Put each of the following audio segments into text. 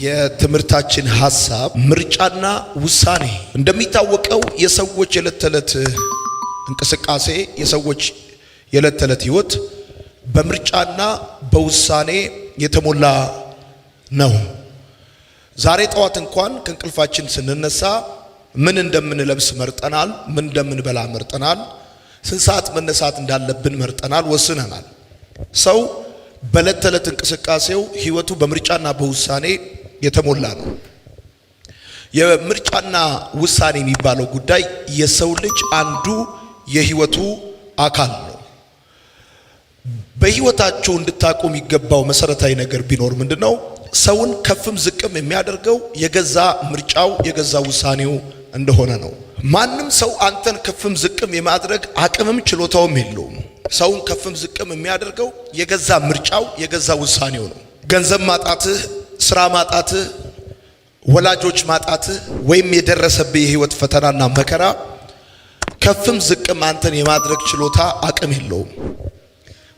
የትምህርታችን ሐሳብ ምርጫና ውሳኔ። እንደሚታወቀው የሰዎች የዕለት ተዕለት እንቅስቃሴ የሰዎች የዕለት ተዕለት ህይወት በምርጫና በውሳኔ የተሞላ ነው። ዛሬ ጠዋት እንኳን ከእንቅልፋችን ስንነሳ ምን እንደምንለብስ መርጠናል፣ ምን እንደምንበላ መርጠናል፣ ስንት ሰዓት መነሳት እንዳለብን መርጠናል፣ ወስነናል። ሰው በዕለት ተዕለት እንቅስቃሴው ህይወቱ በምርጫና በውሳኔ የተሞላ ነው። የምርጫና ውሳኔ የሚባለው ጉዳይ የሰው ልጅ አንዱ የህይወቱ አካል ነው። በህይወታችሁ እንድታውቁ የሚገባው መሰረታዊ ነገር ቢኖር ምንድነው? ሰውን ከፍም ዝቅም የሚያደርገው የገዛ ምርጫው የገዛ ውሳኔው እንደሆነ ነው። ማንም ሰው አንተን ከፍም ዝቅም የማድረግ አቅምም ችሎታውም የለውም። ሰውን ከፍም ዝቅም የሚያደርገው የገዛ ምርጫው የገዛ ውሳኔው ነው። ገንዘብ ማጣትህ፣ ስራ ማጣትህ፣ ወላጆች ማጣትህ ወይም የደረሰብህ የህይወት ፈተናና መከራ ከፍም ዝቅም አንተን የማድረግ ችሎታ አቅም የለውም።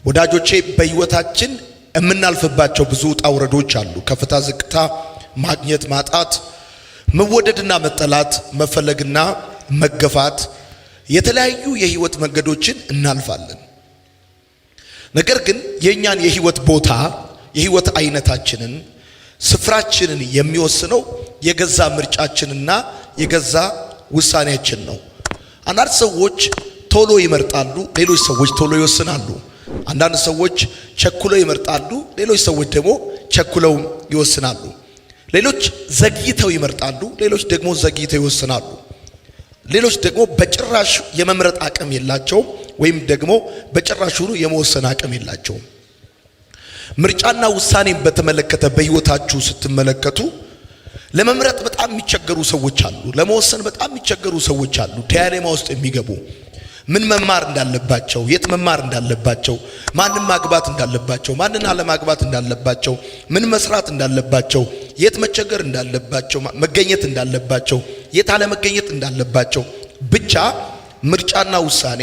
ወዳጆቼ በህይወታችን የምናልፍባቸው ብዙ ውጣ ውረዶች አሉ። ከፍታ ዝቅታ፣ ማግኘት ማጣት፣ መወደድና መጠላት፣ መፈለግና መገፋት፣ የተለያዩ የህይወት መንገዶችን እናልፋለን። ነገር ግን የኛን የህይወት ቦታ የህይወት አይነታችንን ስፍራችንን የሚወስነው የገዛ ምርጫችንና የገዛ ውሳኔያችን ነው። አንዳንድ ሰዎች ቶሎ ይመርጣሉ፣ ሌሎች ሰዎች ቶሎ ይወስናሉ። አንዳንድ ሰዎች ቸኩለው ይመርጣሉ፣ ሌሎች ሰዎች ደግሞ ቸኩለው ይወስናሉ። ሌሎች ዘግይተው ይመርጣሉ፣ ሌሎች ደግሞ ዘግይተው ይወስናሉ። ሌሎች ደግሞ በጭራሽ የመምረጥ አቅም የላቸውም፣ ወይም ደግሞ በጭራሽ ሁሉ የመወሰን አቅም የላቸውም። ምርጫና ውሳኔን በተመለከተ በህይወታችሁ ስትመለከቱ ለመምረጥ በጣም የሚቸገሩ ሰዎች አሉ። ለመወሰን በጣም የሚቸገሩ ሰዎች አሉ። ዳያሌማ ውስጥ የሚገቡ ምን መማር እንዳለባቸው፣ የት መማር እንዳለባቸው፣ ማንን ማግባት እንዳለባቸው፣ ማንን አለማግባት እንዳለባቸው፣ ምን መስራት እንዳለባቸው፣ የት መቸገር እንዳለባቸው፣ መገኘት እንዳለባቸው፣ የት አለመገኘት እንዳለባቸው። ብቻ ምርጫና ውሳኔ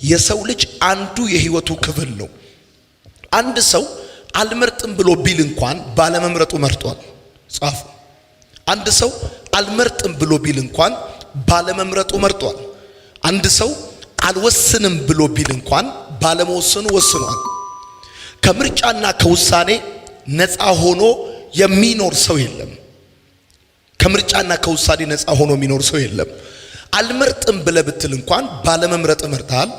የሰው ልጅ አንዱ የህይወቱ ክፍል ነው። አንድ ሰው አልመርጥም ብሎ ቢል እንኳን ባለመምረጡ መርጧል። ጻፉ። አንድ ሰው አልመርጥም ብሎ ቢል እንኳን ባለመምረጡ መርጧል። አንድ ሰው አልወስንም ብሎ ቢል እንኳን ባለመወሰኑ ወስኗል። ከምርጫና ከውሳኔ ነፃ ሆኖ የሚኖር ሰው የለም። ከምርጫና ከውሳኔ ነፃ ሆኖ የሚኖር ሰው የለም። አልመርጥም ብለህ ብትል እንኳን ባለመምረጥ መርጣል።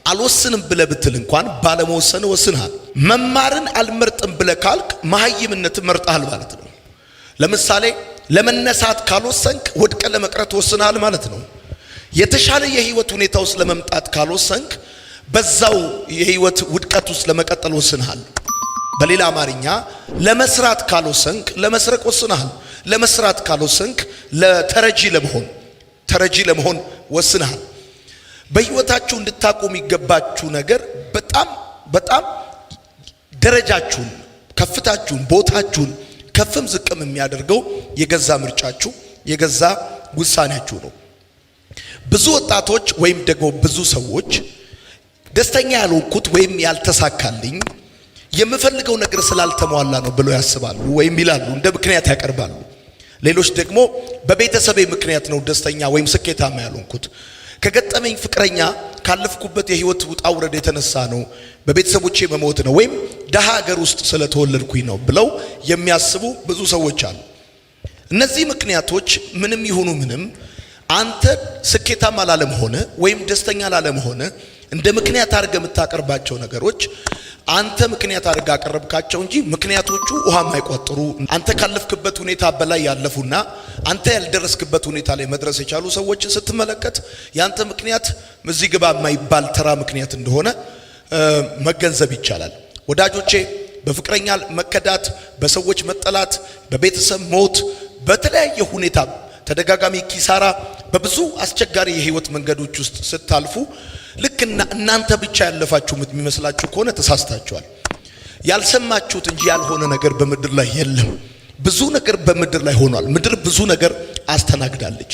አልወስንም ብለህ ብትል እንኳን ባለመወሰን ወስናል። መማርን አልመርጥም ብለህ ካልክ መሀይምነት መርጣል ማለት ነው። ለምሳሌ ለመነሳት ካልወሰንክ ወድቀ ለመቅረት ወስናል ማለት ነው። የተሻለ የህይወት ሁኔታ ውስጥ ለመምጣት ካልወሰንክ በዛው የህይወት ውድቀት ውስጥ ለመቀጠል ወስናል። በሌላ አማርኛ ለመስራት ካልወሰንክ ለመስረቅ ወስናል። ለመስራት ካልወሰንክ ተረጂ ለመሆን ወስናል። በህይወታችሁ እንድታቁ የሚገባችሁ ነገር በጣም ደረጃችሁን፣ ከፍታችሁን፣ ቦታችሁን ከፍም ዝቅም የሚያደርገው የገዛ ምርጫችሁ የገዛ ውሳኔያችሁ ነው። ብዙ ወጣቶች ወይም ደግሞ ብዙ ሰዎች ደስተኛ ያልሆንኩት ወይም ያልተሳካልኝ የምፈልገው ነገር ስላልተሟላ ነው ብለው ያስባሉ ወይም ይላሉ፣ እንደ ምክንያት ያቀርባሉ። ሌሎች ደግሞ በቤተሰቤ ምክንያት ነው ደስተኛ ወይም ስኬታማ ያልሆንኩት፣ ከገጠመኝ ፍቅረኛ ካለፍኩበት የህይወት ውጣ ውረድ የተነሳ ነው፣ በቤተሰቦቼ መሞት ነው፣ ወይም ደሃ ሀገር ውስጥ ስለተወለድኩኝ ነው ብለው የሚያስቡ ብዙ ሰዎች አሉ። እነዚህ ምክንያቶች ምንም ይሁኑ ምንም አንተ ስኬታማ ላለመሆነ ወይም ደስተኛ ላለመሆነ እንደ ምክንያት አድርገህ የምታቀርባቸው ነገሮች አንተ ምክንያት አድርገህ አቀረብካቸው እንጂ ምክንያቶቹ ውሃ የማይቋጥሩ አንተ ካለፍክበት ሁኔታ በላይ ያለፉና አንተ ያልደረስክበት ሁኔታ ላይ መድረስ የቻሉ ሰዎችን ስትመለከት ያንተ ምክንያት እዚህ ግባ የማይባል ተራ ምክንያት እንደሆነ መገንዘብ ይቻላል። ወዳጆቼ በፍቅረኛ መከዳት፣ በሰዎች መጠላት፣ በቤተሰብ ሞት፣ በተለያየ ሁኔታ ተደጋጋሚ ኪሳራ፣ በብዙ አስቸጋሪ የህይወት መንገዶች ውስጥ ስታልፉ ልክና እናንተ ብቻ ያለፋችሁ የሚመስላችሁ ከሆነ ተሳስታችኋል። ያልሰማችሁት እንጂ ያልሆነ ነገር በምድር ላይ የለም። ብዙ ነገር በምድር ላይ ሆኗል። ምድር ብዙ ነገር አስተናግዳለች።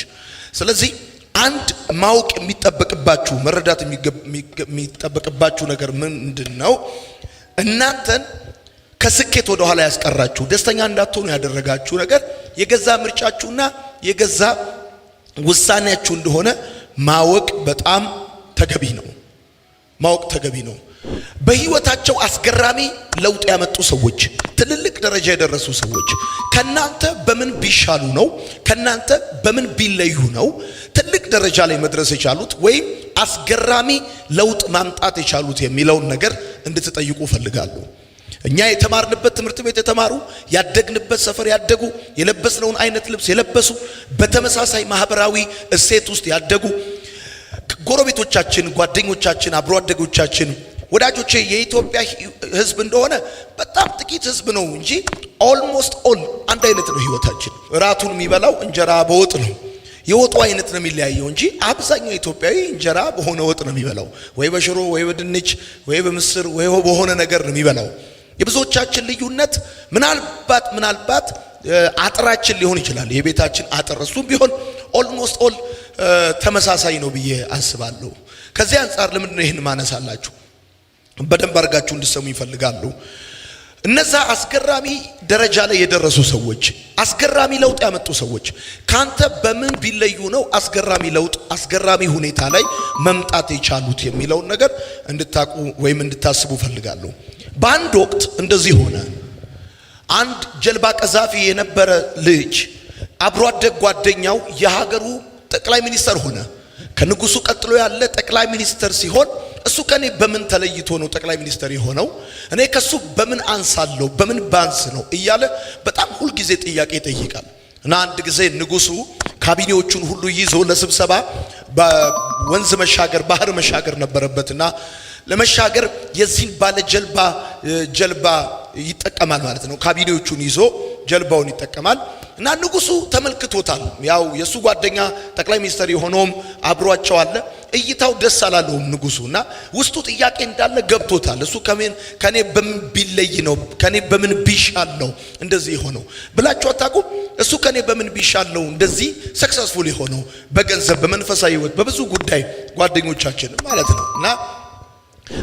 ስለዚህ አንድ ማወቅ የሚጠበቅባችሁ መረዳት የሚጠበቅባችሁ ነገር ምንድነው? እናንተን ከስኬት ወደ ኋላ ያስቀራችሁ ደስተኛ እንዳትሆኑ ያደረጋችሁ ነገር የገዛ ምርጫችሁና የገዛ ውሳኔያችሁ እንደሆነ ማወቅ በጣም ተገቢ ነው። ማወቅ ተገቢ ነው። በህይወታቸው አስገራሚ ለውጥ ያመጡ ሰዎች፣ ትልልቅ ደረጃ የደረሱ ሰዎች ከናንተ በምን ቢሻሉ ነው? ከናንተ በምን ቢለዩ ነው ትልቅ ደረጃ ላይ መድረስ የቻሉት ወይም አስገራሚ ለውጥ ማምጣት የቻሉት የሚለውን ነገር እንድትጠይቁ ፈልጋለሁ። እኛ የተማርንበት ትምህርት ቤት የተማሩ፣ ያደግንበት ሰፈር ያደጉ፣ የለበስነውን አይነት ልብስ የለበሱ፣ በተመሳሳይ ማህበራዊ እሴት ውስጥ ያደጉ ጎረቤቶቻችን፣ ጓደኞቻችን፣ አብሮ አደጎቻችን፣ ወዳጆቼ የኢትዮጵያ ህዝብ እንደሆነ በጣም ጥቂት ህዝብ ነው እንጂ ኦልሞስት ኦል አንድ አይነት ነው ህይወታችን። ራቱን የሚበላው እንጀራ በወጥ ነው። የወጡ አይነት ነው የሚለያየው እንጂ አብዛኛው ኢትዮጵያዊ እንጀራ በሆነ ወጥ ነው የሚበላው። ወይ በሽሮ ወይ በድንች ወይ በምስር ወይ በሆነ ነገር ነው የሚበላው። የብዙዎቻችን ልዩነት ምናልባት አጥራችን ሊሆን ይችላል። የቤታችን አጥር እሱም ቢሆን ኦልሞስት ኦል ተመሳሳይ ነው ብዬ አስባለሁ። ከዚህ አንፃር ለምንድን ነው ይህን ማነሳላችሁ? በደንብ አድርጋችሁ እንድትሰሙ ይፈልጋሉ። እነዛ አስገራሚ ደረጃ ላይ የደረሱ ሰዎች፣ አስገራሚ ለውጥ ያመጡ ሰዎች ካንተ በምን ቢለዩ ነው አስገራሚ ለውጥ አስገራሚ ሁኔታ ላይ መምጣት የቻሉት የሚለውን ነገር እንድታቁ ወይም እንድታስቡ ፈልጋለሁ። በአንድ ወቅት እንደዚህ ሆነ። አንድ ጀልባ ቀዛፊ የነበረ ልጅ አብሮ አደግ ጓደኛው የሀገሩ ጠቅላይ ሚኒስተር ሆነ። ከንጉሱ ቀጥሎ ያለ ጠቅላይ ሚኒስተር ሲሆን እሱ ከኔ በምን ተለይቶ ነው ጠቅላይ ሚኒስተር የሆነው? እኔ ከሱ በምን አንሳለሁ? በምን ባንስ ነው እያለ በጣም ሁል ጊዜ ጥያቄ ይጠይቃል። እና አንድ ጊዜ ንጉሱ ካቢኔዎቹን ሁሉ ይዞ ለስብሰባ በወንዝ መሻገር ባህር መሻገር ነበረበትና ለመሻገር የዚህን ባለ ጀልባ ይጠቀማል ማለት ነው። ካቢኔዎቹን ይዞ ጀልባውን ይጠቀማል እና ንጉሱ ተመልክቶታል። ያው የሱ ጓደኛ ጠቅላይ ሚኒስተር የሆነውም አብሯቸው አለ። እይታው ደስ አላለውም ንጉሱና ውስጡ ጥያቄ እንዳለ ገብቶታል። እሱ ከኔ በምን ቢለይ ነው ከኔ በምን ቢሻል ነው እንደዚህ የሆነው ብላችሁ አታውቁም? እሱ ከኔ በምን ቢሻል ነው እንደዚህ ሰክሰስፉል የሆነው በገንዘብ በመንፈሳዊ ህይወት በብዙ ጉዳይ ጓደኞቻችን ማለት ነው። እና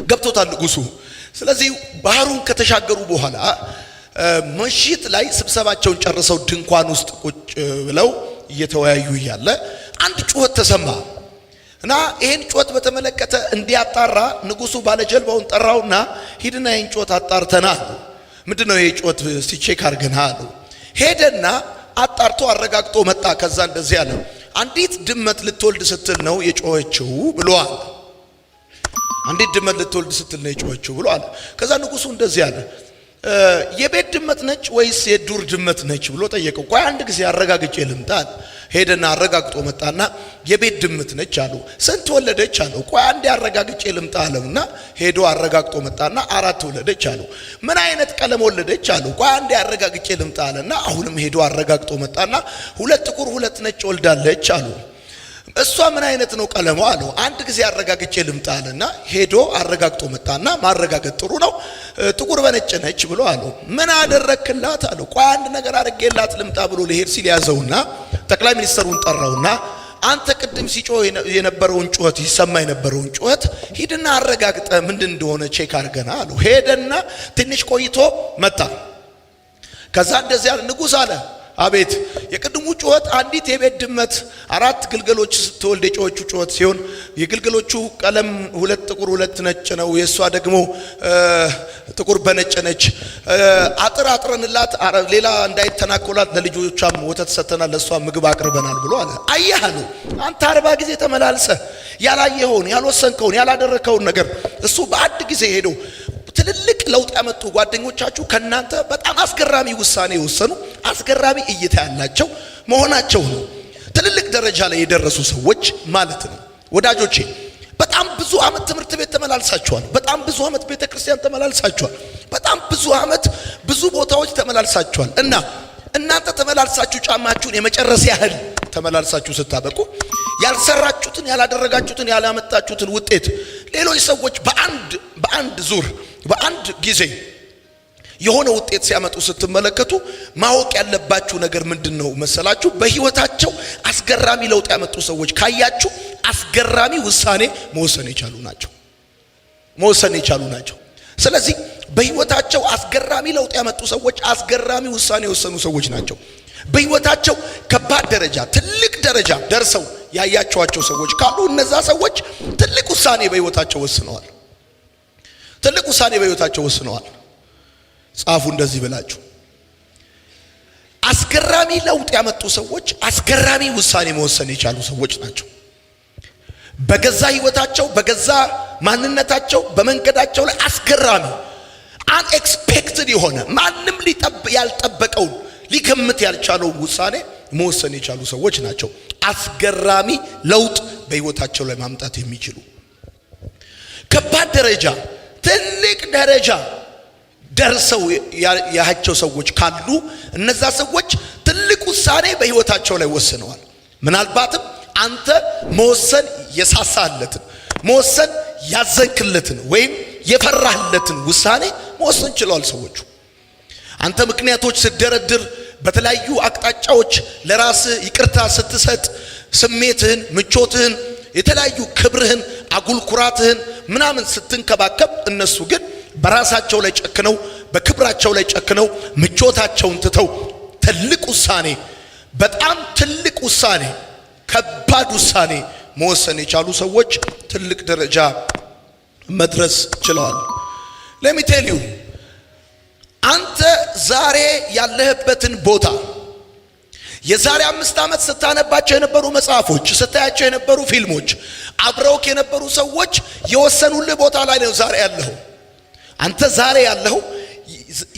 ገብቶታል ንጉሱ። ስለዚህ ባህሩን ከተሻገሩ በኋላ ምሽት ላይ ስብሰባቸውን ጨርሰው ድንኳን ውስጥ ቁጭ ብለው እየተወያዩ እያለ አንድ ጩኸት ተሰማ እና ይሄን ጩኸት በተመለከተ እንዲያጣራ ንጉሱ ባለጀልባውን ጠራውና ሂድና ይሄን ጩኸት አጣርተና ምንድነው ይሄ ጩኸት ሲቼክ አርገና አሉ። ሄደና አጣርቶ አረጋግጦ መጣ። ከዛ እንደዚህ አለ፣ አንዲት ድመት ልትወልድ ስትል ነው የጮኸችው ብሏል። አንዲት ድመት ልትወልድ ስትል ነው የጮኸችው ብሏል። ከዛ ንጉሱ እንደዚህ አለ፣ የቤት ድመት ነች ወይስ የዱር ድመት ነች ብሎ ጠየቀው። ቆይ አንድ ጊዜ አረጋግጬ ልምጣ። ሄደና አረጋግጦ መጣና የቤት ድመት ነች አሉ። ስንት ወለደች አለው። ቆይ አንዴ አረጋግጬ ልምጣ አለውና ሄዶ አረጋግጦ መጣና 4 ወለደች አለው። ምን አይነት ቀለም ወለደች አለው። ቆይ አንዴ አረጋግጬ ልምጣ አለና አሁንም ሄዶ አረጋግጦ መጣና 2 ጥቁር 2 ነጭ ወልዳለች አሉ። እሷ ምን አይነት ነው ቀለሟ አለው። አንድ ጊዜ አረጋግጬ ልምጣ አለና ሄዶ አረጋግጦ መጣና ማረጋገጥ ጥሩ ነው ጥቁር በነጭ ነች ብሎ አለው። ምን አደረክላት አለው። ቆይ አንድ ነገር አድርጌላት ልምጣ ብሎ ሊሄድ ሲል ያዘውና ጠቅላይ ሚኒስተሩን ጠራውና አንተ ቅድም ሲጮህ የነበረውን ጩኸት ይሰማ የነበረውን ጩኸት ሂድና አረጋግጠ ምንድን እንደሆነ ቼክ አድርገና አለው። ሄደና ትንሽ ቆይቶ መጣ። ከዛ እንደዚህ አለ፣ ንጉሥ አለ አቤት። የቅድሙ ጩኸት አንዲት የቤት ድመት 4 ግልገሎች ስትወልድ የጮኸችው ጩኸት ሲሆን የግልገሎቹ ቀለም 2 ጥቁር 2 ነጭ ነው። የሷ ደግሞ ጥቁር በነጭ ነች። አጥረንላት ሌላ እንዳይተናኮላት ለልጆቿም ወተት ሰተናል፣ ለሷ ምግብ አቅርበናል ብሎ አለ። አየህ አሉ፣ አንተ 40 ጊዜ ተመላልሰ ያላየኸውን ያልወሰንከውን ያላደረከውን ነገር እሱ በአንድ ጊዜ ሄዶ ትልልቅ ለውጥ ያመጡ ጓደኞቻችሁ ከናንተ በጣም አስገራሚ ውሳኔ የወሰኑ አስገራሚ እይታ ያላቸው መሆናቸው ነው። ትልልቅ ደረጃ ላይ የደረሱ ሰዎች ማለት ነው። ወዳጆቼ በጣም ብዙ አመት ትምህርት ቤት ተመላልሳችኋል። በጣም ብዙ አመት ቤተክርስቲያን ተመላልሳችኋል። በጣም ብዙ አመት ብዙ ቦታዎች ተመላልሳችኋል። እና እናንተ ተመላልሳችሁ ጫማችሁን የመጨረስ ያህል ተመላልሳችሁ ስታበቁ ያልሰራችሁትን ያላደረጋችሁትን ያላመጣችሁትን ውጤት ሌሎች ሰዎች በአንድ ዙር በአንድ ጊዜ የሆነ ውጤት ሲያመጡ ስትመለከቱ ማወቅ ያለባችሁ ነገር ምንድነው መሰላችሁ? በህይወታቸው አስገራሚ ለውጥ ያመጡ ሰዎች ካያችሁ አስገራሚ ውሳኔ መወሰን የቻሉ ናቸው። ስለዚህ በህይወታቸው አስገራሚ ለውጥ ያመጡ ሰዎች አስገራሚ ውሳኔ የወሰኑ ሰዎች ናቸው። በህይወታቸው ከባድ ደረጃ ትልቅ ደረጃ ደርሰው ያያቸዋቸው ሰዎች ካሉ እነዛ ሰዎች ትልቅ ውሳኔ በህይወታቸው ወስነዋል። ትልቅ ውሳኔ በህይወታቸው ወስነዋል። ጻፉ እንደዚህ ብላችሁ። አስገራሚ ለውጥ ያመጡ ሰዎች አስገራሚ ውሳኔ መወሰን የቻሉ ሰዎች ናቸው። በገዛ ህይወታቸው በገዛ ማንነታቸው በመንገዳቸው ላይ አስገራሚ አንኤክስፔክትድ የሆነ ማንም ያልጠበቀው ሊገምት ያልቻለው ውሳኔ መወሰን የቻሉ ሰዎች ናቸው። አስገራሚ ለውጥ በህይወታቸው ላይ ማምጣት የሚችሉ ከባድ ደረጃ ትልቅ ደረጃ ደርሰው ያያቸው ሰዎች ካሉ እነዛ ሰዎች ትልቅ ውሳኔ በህይወታቸው ላይ ወስነዋል። ምናልባትም አንተ መወሰን የሳሳለትን መወሰን ያዘንክለትን ወይም የፈራህለትን ውሳኔ መወሰን ችለዋል ሰዎቹ። አንተ ምክንያቶች ስትደረድር በተለያዩ አቅጣጫዎች ለራስህ ይቅርታ ስትሰጥ ስሜትህን ምቾትህን የተለያዩ ክብርህን አጉል ኩራትህን ምናምን ስትንከባከብ እነሱ ግን በራሳቸው ላይ ጨክነው በክብራቸው ላይ ጨክነው ምቾታቸውን ትተው ትልቅ ውሳኔ በጣም ትልቅ ውሳኔ ከባድ ውሳኔ መወሰን የቻሉ ሰዎች ትልቅ ደረጃ መድረስ ችለዋል። let me tell you አንተ ዛሬ ያለህበትን ቦታ የዛሬ 5 ዓመት ስታነባቸው የነበሩ መጽሐፎች ስታያቸው የነበሩ ፊልሞች አብረውክ የነበሩ ሰዎች የወሰኑልህ ቦታ ላይ ነው ዛሬ ያለኸው። አንተ ዛሬ ያለኸው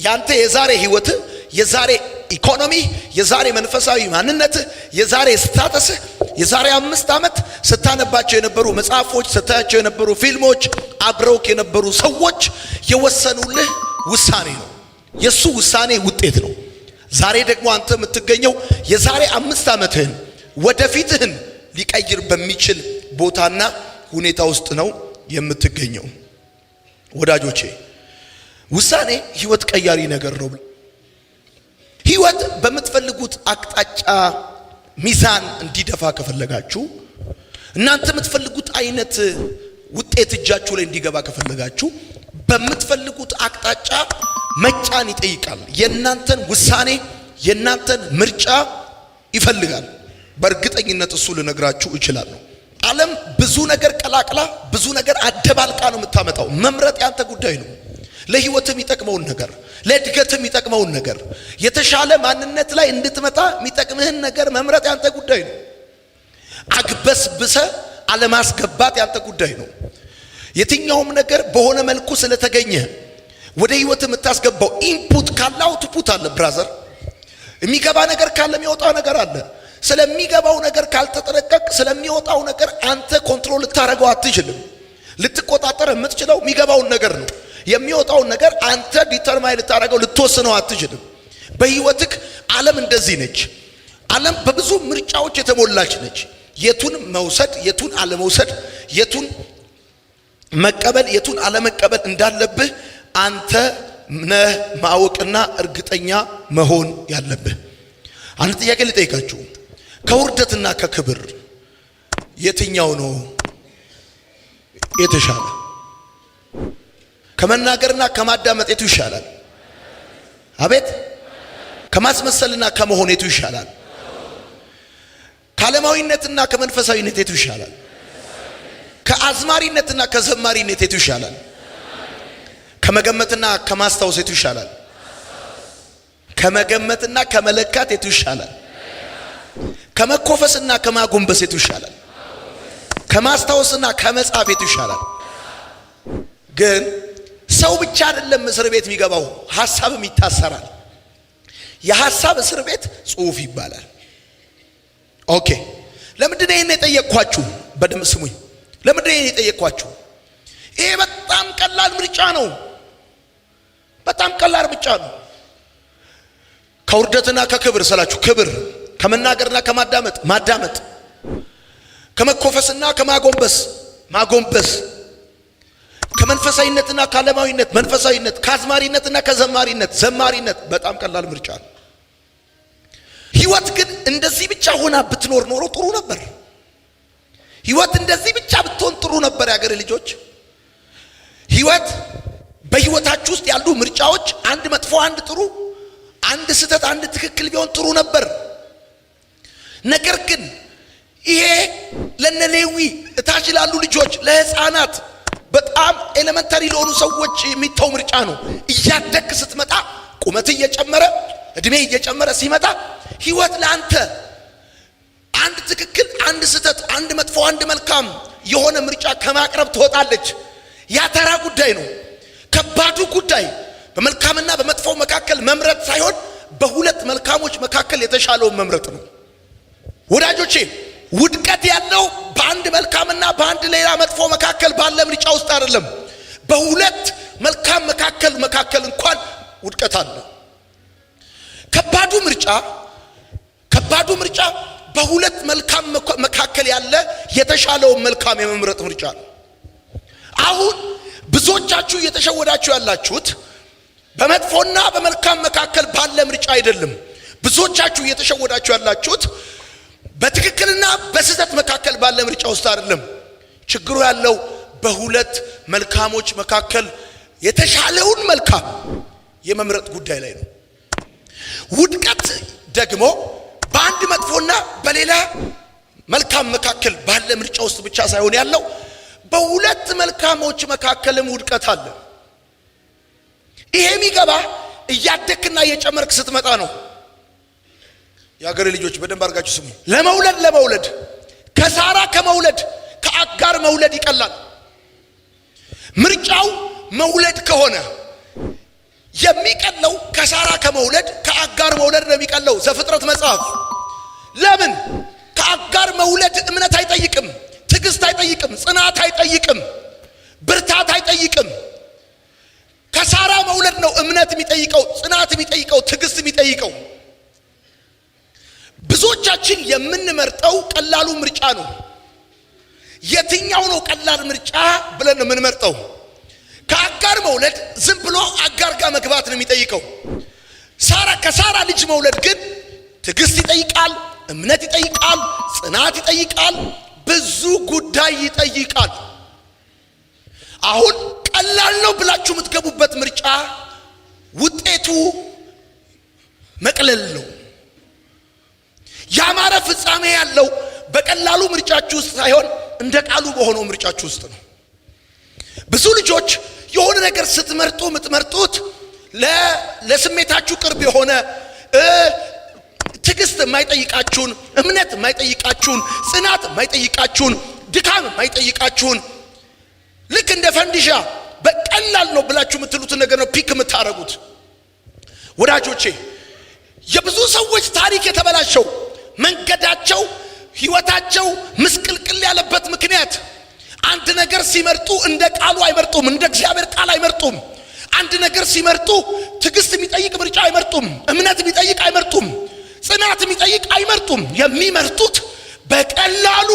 ያንተ የዛሬ ህይወት የዛሬ ኢኮኖሚ የዛሬ መንፈሳዊ ማንነት የዛሬ ስታተስ የዛሬ 5 ዓመት ስታነባቸው የነበሩ መጽሐፎች ስታያቸው የነበሩ ፊልሞች አብረውክ የነበሩ ሰዎች የወሰኑልህ ውሳኔ ነው። የሱ ውሳኔ ውጤት ነው። ዛሬ ደግሞ አንተ የምትገኘው የዛሬ 5 ዓመትህን ወደፊትህን ሊቀይር በሚችል ቦታና ሁኔታ ውስጥ ነው የምትገኘው። ወዳጆቼ ውሳኔ ህይወት ቀያሪ ነገር ነው። ህይወት በምትፈልጉት አቅጣጫ ሚዛን እንዲደፋ ከፈለጋችሁ እናንተ የምትፈልጉት አይነት ውጤት እጃችሁ ላይ እንዲገባ ከፈለጋችሁ በምትፈልጉት አቅጣጫ መጫን ይጠይቃል። የናንተን ውሳኔ የናንተን ምርጫ ይፈልጋል። በእርግጠኝነት እሱ ልነግራችሁ እችላለሁ። ዓለም ብዙ ነገር ቀላቅላ ብዙ ነገር አደባልቃ ነው የምታመጣው። መምረጥ ያንተ ጉዳይ ነው። ለህይወትም የሚጠቅመውን ነገር ለእድገትም የሚጠቅመውን ነገር የተሻለ ማንነት ላይ እንድትመጣ የሚጠቅምህን ነገር መምረጥ ያንተ ጉዳይ ነው። አግበስብሰ አለማስገባት ያንተ ጉዳይ ነው። የትኛውም ነገር በሆነ መልኩ ስለተገኘ ወደ ህይወት የምታስገባው ኢንፑት ካለ አውትፑት አለ። ብራዘር የሚገባ ነገር ካለ የሚወጣው ነገር አለ። ስለሚገባው ነገር ካልተጠነቀቅ ስለሚወጣው ነገር አንተ ኮንትሮል ልታረጋው አትችልም። ልትቆጣጠር የምትችለው የሚገባውን ነገር ነው። የሚወጣውን ነገር አንተ ዲተርማይን ልታረጋው ልትወስነው አትችልም። በህይወትክ ዓለም እንደዚህ ነች። ዓለም በብዙ ምርጫዎች የተሞላች ነች። የቱን መውሰድ የቱን አለመውሰድ የቱን መቀበል የቱን አለመቀበል እንዳለብህ አንተ ነህ ማወቅና እርግጠኛ መሆን ያለብህ። አንድ ጥያቄ ልጠይቃችሁ። ከውርደትና ከክብር የትኛው ነው የተሻለ? ከመናገርና ከማዳመጥ የቱ ይሻላል? አቤት። ከማስመሰልና ከመሆን የቱ ይሻላል? ከዓለማዊነትና ከመንፈሳዊነት የቱ ይሻላል? ከአዝማሪነትና ከዘማሪነት የቱ ይሻላል? ከመገመትና ከማስታወስ የቱ ይሻላል? ከመገመትና ከመለካት የቱ ይሻላል? ከመኮፈስና ከማጎንበስ የቱ ይሻላል? ከማስታወስና ከመጻፍ የቱ ይሻላል? ግን ሰው ብቻ አይደለም እስር ቤት የሚገባው፣ ሐሳብም ይታሰራል። የሐሳብ እስር ቤት ጽሑፍ ይባላል። ኦኬ፣ ለምንድን ነው ይሄን የጠየቅኳችሁ? በደም ስሙኝ። ለምንድን ነው ይሄን የጠየቅኳችሁ? ይሄ በጣም ቀላል ምርጫ ነው። በጣም ቀላል ምርጫ ነው። ከውርደትና ከክብር ስላችሁ ክብር፣ ከመናገርና ከማዳመጥ ማዳመጥ፣ ከመኮፈስና ከማጎንበስ ማጎንበስ፣ ከመንፈሳዊነትና ከዓለማዊነት መንፈሳዊነት፣ ከአዝማሪነትና ከዘማሪነት ዘማሪነት በጣም ቀላል ምርጫ ነው። ህይወት ግን እንደዚህ ብቻ ሆና ብትኖር ኖሮ ጥሩ ነበር። ህይወት እንደዚህ ብቻ ብትሆን ጥሩ ነበር። ያገሬ ልጆች ህይወት በህይወታችሁ ውስጥ ያሉ ምርጫዎች አንድ መጥፎ አንድ ጥሩ፣ አንድ ስህተት አንድ ትክክል ቢሆን ጥሩ ነበር። ነገር ግን ይሄ ለነሌዊ እታች ላሉ ልጆች ለህፃናት በጣም ኤሌመንተሪ ለሆኑ ሰዎች የሚተው ምርጫ ነው። እያደግ ስትመጣ ቁመት እየጨመረ እድሜ እየጨመረ ሲመጣ ህይወት ለአንተ አንድ ትክክል አንድ ስህተት አንድ መጥፎ አንድ መልካም የሆነ ምርጫ ከማቅረብ ትወጣለች። ያ ተራ ጉዳይ ነው። ከባዱ ጉዳይ በመልካምና በመጥፎ መካከል መምረጥ ሳይሆን በሁለት መልካሞች መካከል የተሻለውን መምረጥ ነው። ወዳጆቼ ውድቀት ያለው በአንድ መልካምና በአንድ ሌላ መጥፎ መካከል ባለ ምርጫ ውስጥ አይደለም። በሁለት መልካም መካከል እንኳን ውድቀት አለ። ከባዱ ምርጫ በሁለት መልካም መካከል ያለ የተሻለውን መልካም የመምረጥ ምርጫ ነው። አሁን ብዙዎቻችሁ እየተሸወዳችሁ ያላችሁት በመጥፎና በመልካም መካከል ባለ ምርጫ አይደለም። ብዙዎቻችሁ እየተሸወዳችሁ ያላችሁት በትክክልና በስህተት መካከል ባለ ምርጫ ውስጥ አይደለም። ችግሩ ያለው በሁለት መልካሞች መካከል የተሻለውን መልካም የመምረጥ ጉዳይ ላይ ነው። ውድቀት ደግሞ በአንድ መጥፎና በሌላ መልካም መካከል ባለ ምርጫ ውስጥ ብቻ ሳይሆን ያለው በሁለት መልካሞች መካከልም ውድቀት አለ። ይሄ የሚገባ እያደክና እየጨመርክ ስትመጣ ነው። የአገሬ ልጆች በደንብ አድርጋችሁ ስሙ። ለመውለድ ከሳራ ከመውለድ ከአጋር መውለድ ይቀላል። ምርጫው መውለድ ከሆነ የሚቀለው ከሳራ ከመውለድ ከአጋር መውለድ ነው የሚቀለው። ዘፍጥረት መጽሐፍ ለምን? ከአጋር መውለድ እምነት አይጠይቅም፣ ትዕግስት አይጠይቅም፣ ጽናት አይጠይቅም፣ ብርታት አይጠይቅም። ከሳራ መውለድ ነው እምነት የሚጠይቀው፣ ጽናት የሚጠይቀው፣ ትዕግስት የሚጠይቀው። ብዙዎቻችን የምንመርጠው ቀላሉ ምርጫ ነው። የትኛው ነው ቀላል ምርጫ ብለን ነው የምንመርጠው? ከአጋር መውለድ ዝም ብሎ አጋር ጋር መግባት ነው የሚጠይቀው። ከሳራ ልጅ መውለድ ግን ትዕግስት ይጠይቃል፣ እምነት ይጠይቃል፣ ጽናት ይጠይቃል፣ ብዙ ጉዳይ ይጠይቃል። አሁን ቀላል ነው ብላችሁ የምትገቡበት ምርጫ ውጤቱ መቅለል ነው። ያማረ ፍጻሜ ያለው በቀላሉ ምርጫችሁ ውስጥ ሳይሆን እንደ ቃሉ በሆነው ምርጫችሁ ውስጥ ነው። ብዙ ልጆች የሆነ ነገር ስትመርጡ የምትመርጡት ለስሜታችሁ ቅርብ የሆነ ትዕግስት የማይጠይቃችሁን፣ እምነት የማይጠይቃችሁን፣ ጽናት የማይጠይቃችሁን፣ ድካም የማይጠይቃችሁን ልክ እንደ ፈንዲሻ በቀላል ነው ብላችሁ የምትሉትን ነገር ነው ፒክ የምታረጉት። ወዳጆቼ የብዙ ሰዎች ታሪክ የተበላሸው መንገዳቸው ህይወታቸው ምስቅልቅል ያለበት ምክንያት አንድ ነገር ሲመርጡ እንደ ቃሉ አይመርጡም፣ እንደ እግዚአብሔር ቃል አይመርጡም። አንድ ነገር ሲመርጡ ትዕግስት የሚጠይቅ ምርጫ አይመርጡም፣ እምነት የሚጠይቅ አይመርጡም፣ ጽናት የሚጠይቅ አይመርጡም። የሚመርጡት በቀላሉ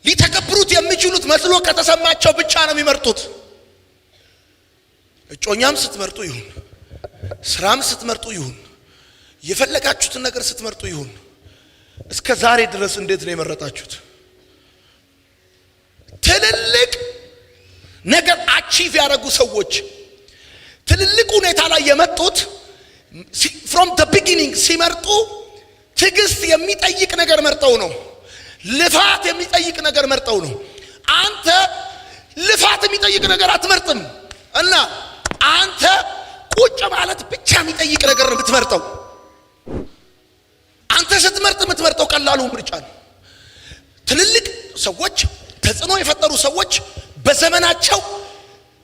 ሊተከብሩት የሚችሉት መስሎ ከተሰማቸው ብቻ ነው የሚመርጡት። እጮኛም ስትመርጡ ይሁን፣ ስራም ስትመርጡ ይሁን፣ የፈለጋችሁትን ነገር ስትመርጡ ይሁን፣ እስከ ዛሬ ድረስ እንዴት ነው የመረጣችሁት? ትልልቅ ነገር አቺቭ ያደረጉ ሰዎች ትልልቅ ሁኔታ ላይ የመጡት from the beginning ሲመርጡ ትዕግስት የሚጠይቅ ነገር መርጠው ነው። ልፋት የሚጠይቅ ነገር መርጠው ነው። አንተ ልፋት የሚጠይቅ ነገር አትመርጥም እና አንተ ቁጭ ማለት ብቻ የሚጠይቅ ነገር ነው የምትመርጠው። አንተ ስትመርጥ የምትመርጠው ቀላሉ ምርጫ ነው። ትልልቅ ሰዎች ተጽዕኖ የፈጠሩ ሰዎች በዘመናቸው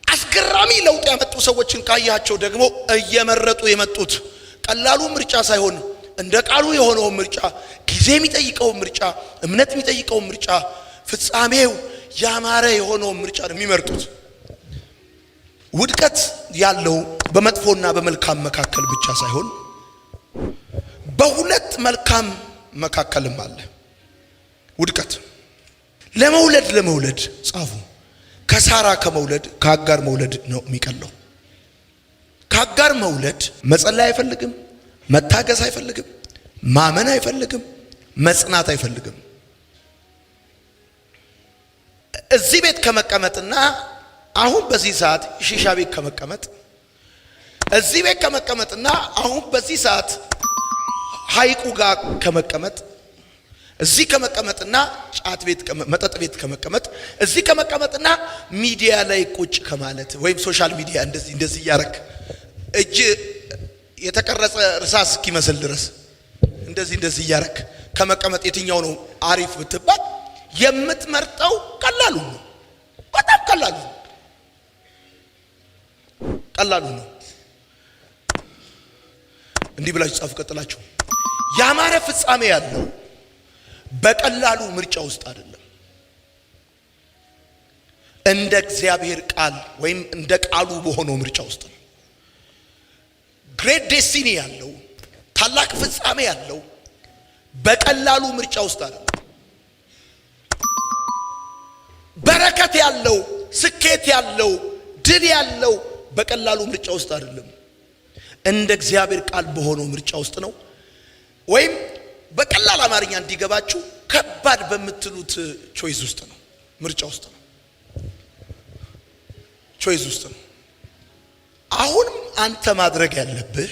አስገራሚ ለውጥ ያመጡ ሰዎችን ካያቸው ደግሞ እየመረጡ የመጡት ቀላሉ ምርጫ ሳይሆን እንደ ቃሉ የሆነው ምርጫ፣ ጊዜ የሚጠይቀው ምርጫ፣ እምነት የሚጠይቀው ምርጫ፣ ፍጻሜው ያማረ የሆነው ምርጫ ነው የሚመርጡት። ውድቀት ያለው በመጥፎና በመልካም መካከል ብቻ ሳይሆን በሁለት መልካም መካከልም አለ ውድቀት። ለመውለድ ጻፉ። ከሳራ ከመውለድ ከአጋር መውለድ ነው የሚቀለው። ከአጋር መውለድ መጸለይ አይፈልግም፣ መታገስ አይፈልግም፣ ማመን አይፈልግም፣ መጽናት አይፈልግም። እዚህ ቤት ከመቀመጥና አሁን በዚህ ሰዓት ሺሻ ቤት ከመቀመጥ እዚህ ቤት ከመቀመጥና አሁን በዚህ ሰዓት ሐይቁ ጋር ከመቀመጥ እዚህ ከመቀመጥና ጫት ቤት መጠጥ ቤት ከመቀመጥ እዚህ ከመቀመጥና ሚዲያ ላይ ቁጭ ከማለት ወይም ሶሻል ሚዲያ እንደዚህ ያረክ እጅ የተቀረጸ ርሳስ እስኪመስል ድረስ እንደዚህ ያረክ ከመቀመጥ የትኛው ነው አሪፍ ብትባል የምትመርጠው ቀላሉ ነው። በጣም ቀላሉ ነው። እንዲህ ብላችሁ ጻፉ። ቀጥላችሁ ያማረ ፍጻሜ ያለው በቀላሉ ምርጫ ውስጥ አይደለም፣ እንደ እግዚአብሔር ቃል ወይም እንደ ቃሉ በሆነው ምርጫ ውስጥ ነው። ግሬት ዴስቲኒ ያለው ታላቅ ፍጻሜ ያለው በቀላሉ ምርጫ ውስጥ አይደለም። በረከት ያለው ስኬት ያለው ድል ያለው በቀላሉ ምርጫ ውስጥ አይደለም፣ እንደ እግዚአብሔር ቃል በሆነው ምርጫ ውስጥ ነው። ወይም በቀላል አማርኛ እንዲገባችሁ ከባድ በምትሉት ቾይስ ውስጥ ነው፣ ምርጫ ውስጥ ነው፣ ቾይስ ውስጥ ነው። አሁንም አንተ ማድረግ ያለብህ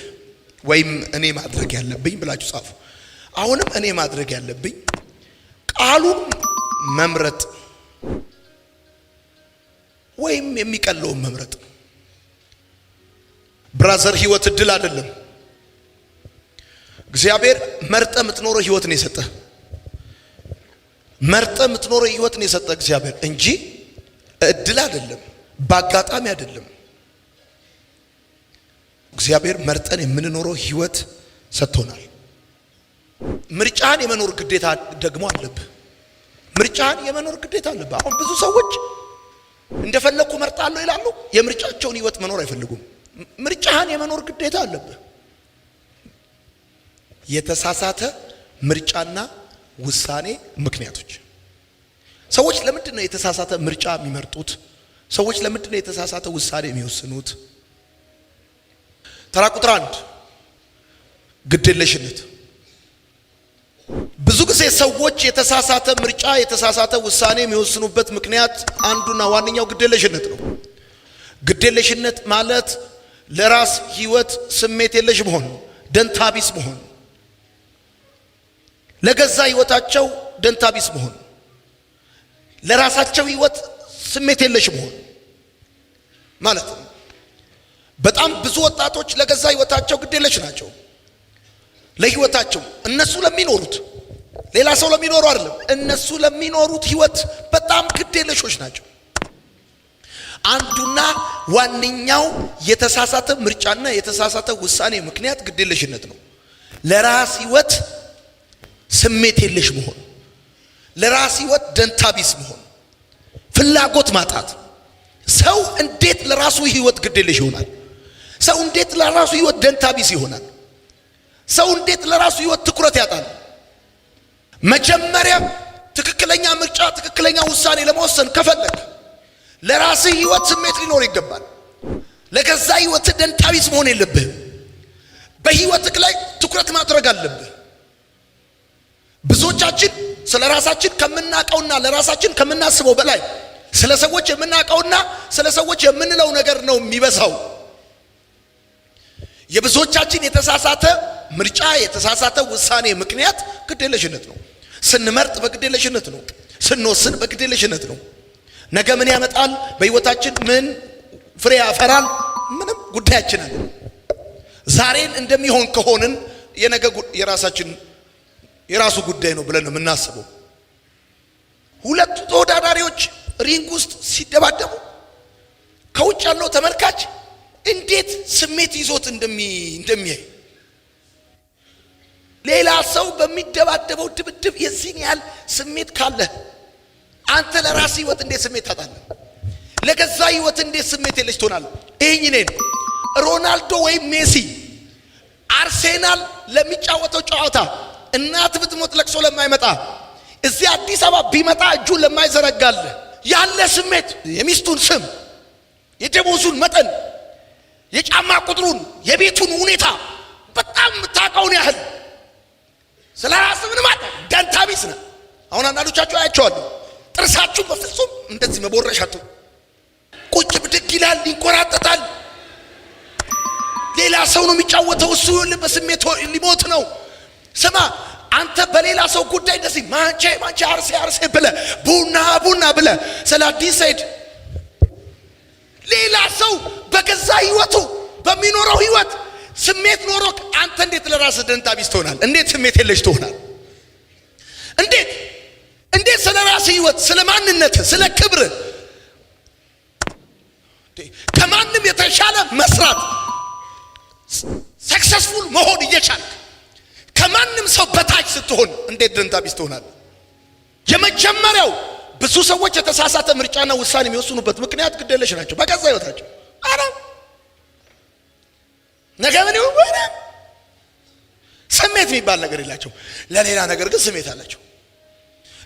ወይም እኔ ማድረግ ያለብኝ ብላችሁ ጻፉ። አሁንም እኔ ማድረግ ያለብኝ ቃሉን መምረጥ ወይም የሚቀለውን መምረጥ። ብራዘር ህይወት እድል አይደለም። እግዚአብሔር መርጠ የምትኖረው ህይወት ነው የሰጠ። መርጠ የምትኖረው ህይወት ነው የሰጠ እግዚአብሔር እንጂ እድል አይደለም፣ በአጋጣሚ አይደለም። እግዚአብሔር መርጠን የምንኖረው ህይወት ሰጥቶናል። ምርጫን የመኖር ግዴታ ደግሞ አለብህ። ምርጫን የመኖር ግዴታ አለብህ። አሁን ብዙ ሰዎች እንደፈለኩ መርጣለሁ ይላሉ፣ የምርጫቸውን ህይወት መኖር አይፈልጉም። ምርጫን የመኖር ግዴታ አለብህ። የተሳሳተ ምርጫና ውሳኔ ምክንያቶች። ሰዎች ለምንድን ነው የተሳሳተ ምርጫ የሚመርጡት? ሰዎች ለምንድን ነው የተሳሳተ ውሳኔ የሚወስኑት? ተራ ቁጥር 1 ግዴለሽነት። ብዙ ጊዜ ሰዎች የተሳሳተ ምርጫ የተሳሳተ ውሳኔ የሚወስኑበት ምክንያት አንዱና ዋነኛው ግዴለሽነት ነው። ግዴለሽነት ማለት ለራስ ህይወት ስሜት የለሽ መሆን፣ ደንታቢስ መሆን፣ ለገዛ ህይወታቸው ደንታቢስ መሆን፣ ለራሳቸው ህይወት ስሜት የለሽ መሆን ማለት ነው። በጣም ብዙ ወጣቶች ለገዛ ህይወታቸው ግዴለሽ ናቸው። ለህይወታቸው እነሱ ለሚኖሩት ሌላ ሰው ለሚኖሩ አይደለም፣ እነሱ ለሚኖሩት ህይወት በጣም ግዴለሾች ናቸው። አንዱና ዋነኛው የተሳሳተ ምርጫና የተሳሳተ ውሳኔ ምክንያት ግዴለሽነት ነው። ለራስ ህይወት ስሜት የለሽ መሆን፣ ለራስ ህይወት ደንታቢስ መሆን፣ ፍላጎት ማጣት። ሰው እንዴት ለራሱ ህይወት ግዴለሽ ይሆናል? ሰው እንዴት ለራሱ ህይወት ደንታቢስ ይሆናል? ሰው እንዴት ለራሱ ህይወት ትኩረት ያጣል? መጀመሪያ ትክክለኛ ምርጫ ትክክለኛ ውሳኔ ለመወሰን ከፈለክ ለራስ ህይወት ስሜት ሊኖር ይገባል። ለገዛ ህይወት ደንታቢስ መሆን የለብህም። በህይወትክ ላይ ትኩረት ማድረግ አለብህ። ብዙዎቻችን ስለ ራሳችን ከምናቀውና ለራሳችን ከምናስበው በላይ ስለ ሰዎች የምናቀውና ስለ ሰዎች የምንለው ነገር ነው የሚበዛው። የብዙዎቻችን የተሳሳተ ምርጫ የተሳሳተ ውሳኔ ምክንያት ግዴለሽነት ነው። ስንመርጥ በግዴለሽነት ነው። ስንወስን በግዴለሽነት ነው። ነገ ምን ያመጣል፣ በህይወታችን ምን ፍሬ ያፈራል፣ ምንም ጉዳያችን አለ። ዛሬን እንደሚሆን ከሆንን የነገ የራሱ ጉዳይ ነው ብለን ነው የምናስበው። ሁለቱ ተወዳዳሪዎች ሪንግ ውስጥ ሲደባደቡ ከውጭ ያለው ተመልካች እንዴት ስሜት ይዞት እንደሚያይ ሌላ ሰው በሚደባደበው ድብድብ የዚህን ያህል ስሜት ካለ አንተ ለራስ ህይወት እንዴት ስሜት ታጣለህ? ለገዛ ህይወት እንዴት ስሜት የለሽ ትሆናለህ? ይሄኝ ነኝ ሮናልዶ ወይም ሜሲ አርሴናል ለሚጫወተው ጨዋታ እናት ብትሞት ለቅሶ ለማይመጣ እዚህ አዲስ አበባ ቢመጣ እጁን ለማይዘረጋል ያለ ስሜት የሚስቱን ስም፣ የደሞዙን መጠን፣ የጫማ ቁጥሩን፣ የቤቱን ሁኔታ በጣም የምታውቀውን ያህል ስለ ራስህ ምን ማለት ደንታቢስ ነህ። አሁን አንዳንዶቻችሁ አያቸዋለሁ ጥርሳችሁ በፍጹም እንደዚህ መቦረሻቱ ቁጭ ብድግ ይላል፣ ይንቆራጠጣል። ሰው ነው የሚጫወተው። እሱ በስሜት ሊሞት ነው። ስማ አንተ በሌላ ሰው ጉዳይ እንደዚህ ማንቼ አርሴ ብለ ቡና ብለ ስለ አዲስ ሰይድ ሌላ ሰው በገዛ ህይወቱ በሚኖረው ህይወት ስሜት ኖሮ አንተ እንዴት ለራስህ ደንታ ቢስ ትሆናል? እንዴት ስሜት የለሽ ትሆናል? እንዴት ስለ ራስህ ህይወት፣ ስለ ማንነት፣ ስለ ክብር ከማንም የተሻለ መስራት ሰክሰስፉል መሆን እየቻልክ ከማንም ሰው በታች ስትሆን እንዴት ደንታ ቢስ ትሆናል? የመጀመሪያው ብዙ ሰዎች የተሳሳተ ምርጫና ውሳኔ የሚወስኑበት ምክንያት ግዴለሽ ናቸው በገዛ ህይወታቸው። አረ ነገ ምን ይሆን ስሜት የሚባል ነገር የላቸው። ለሌላ ነገር ግን ስሜት አላቸው።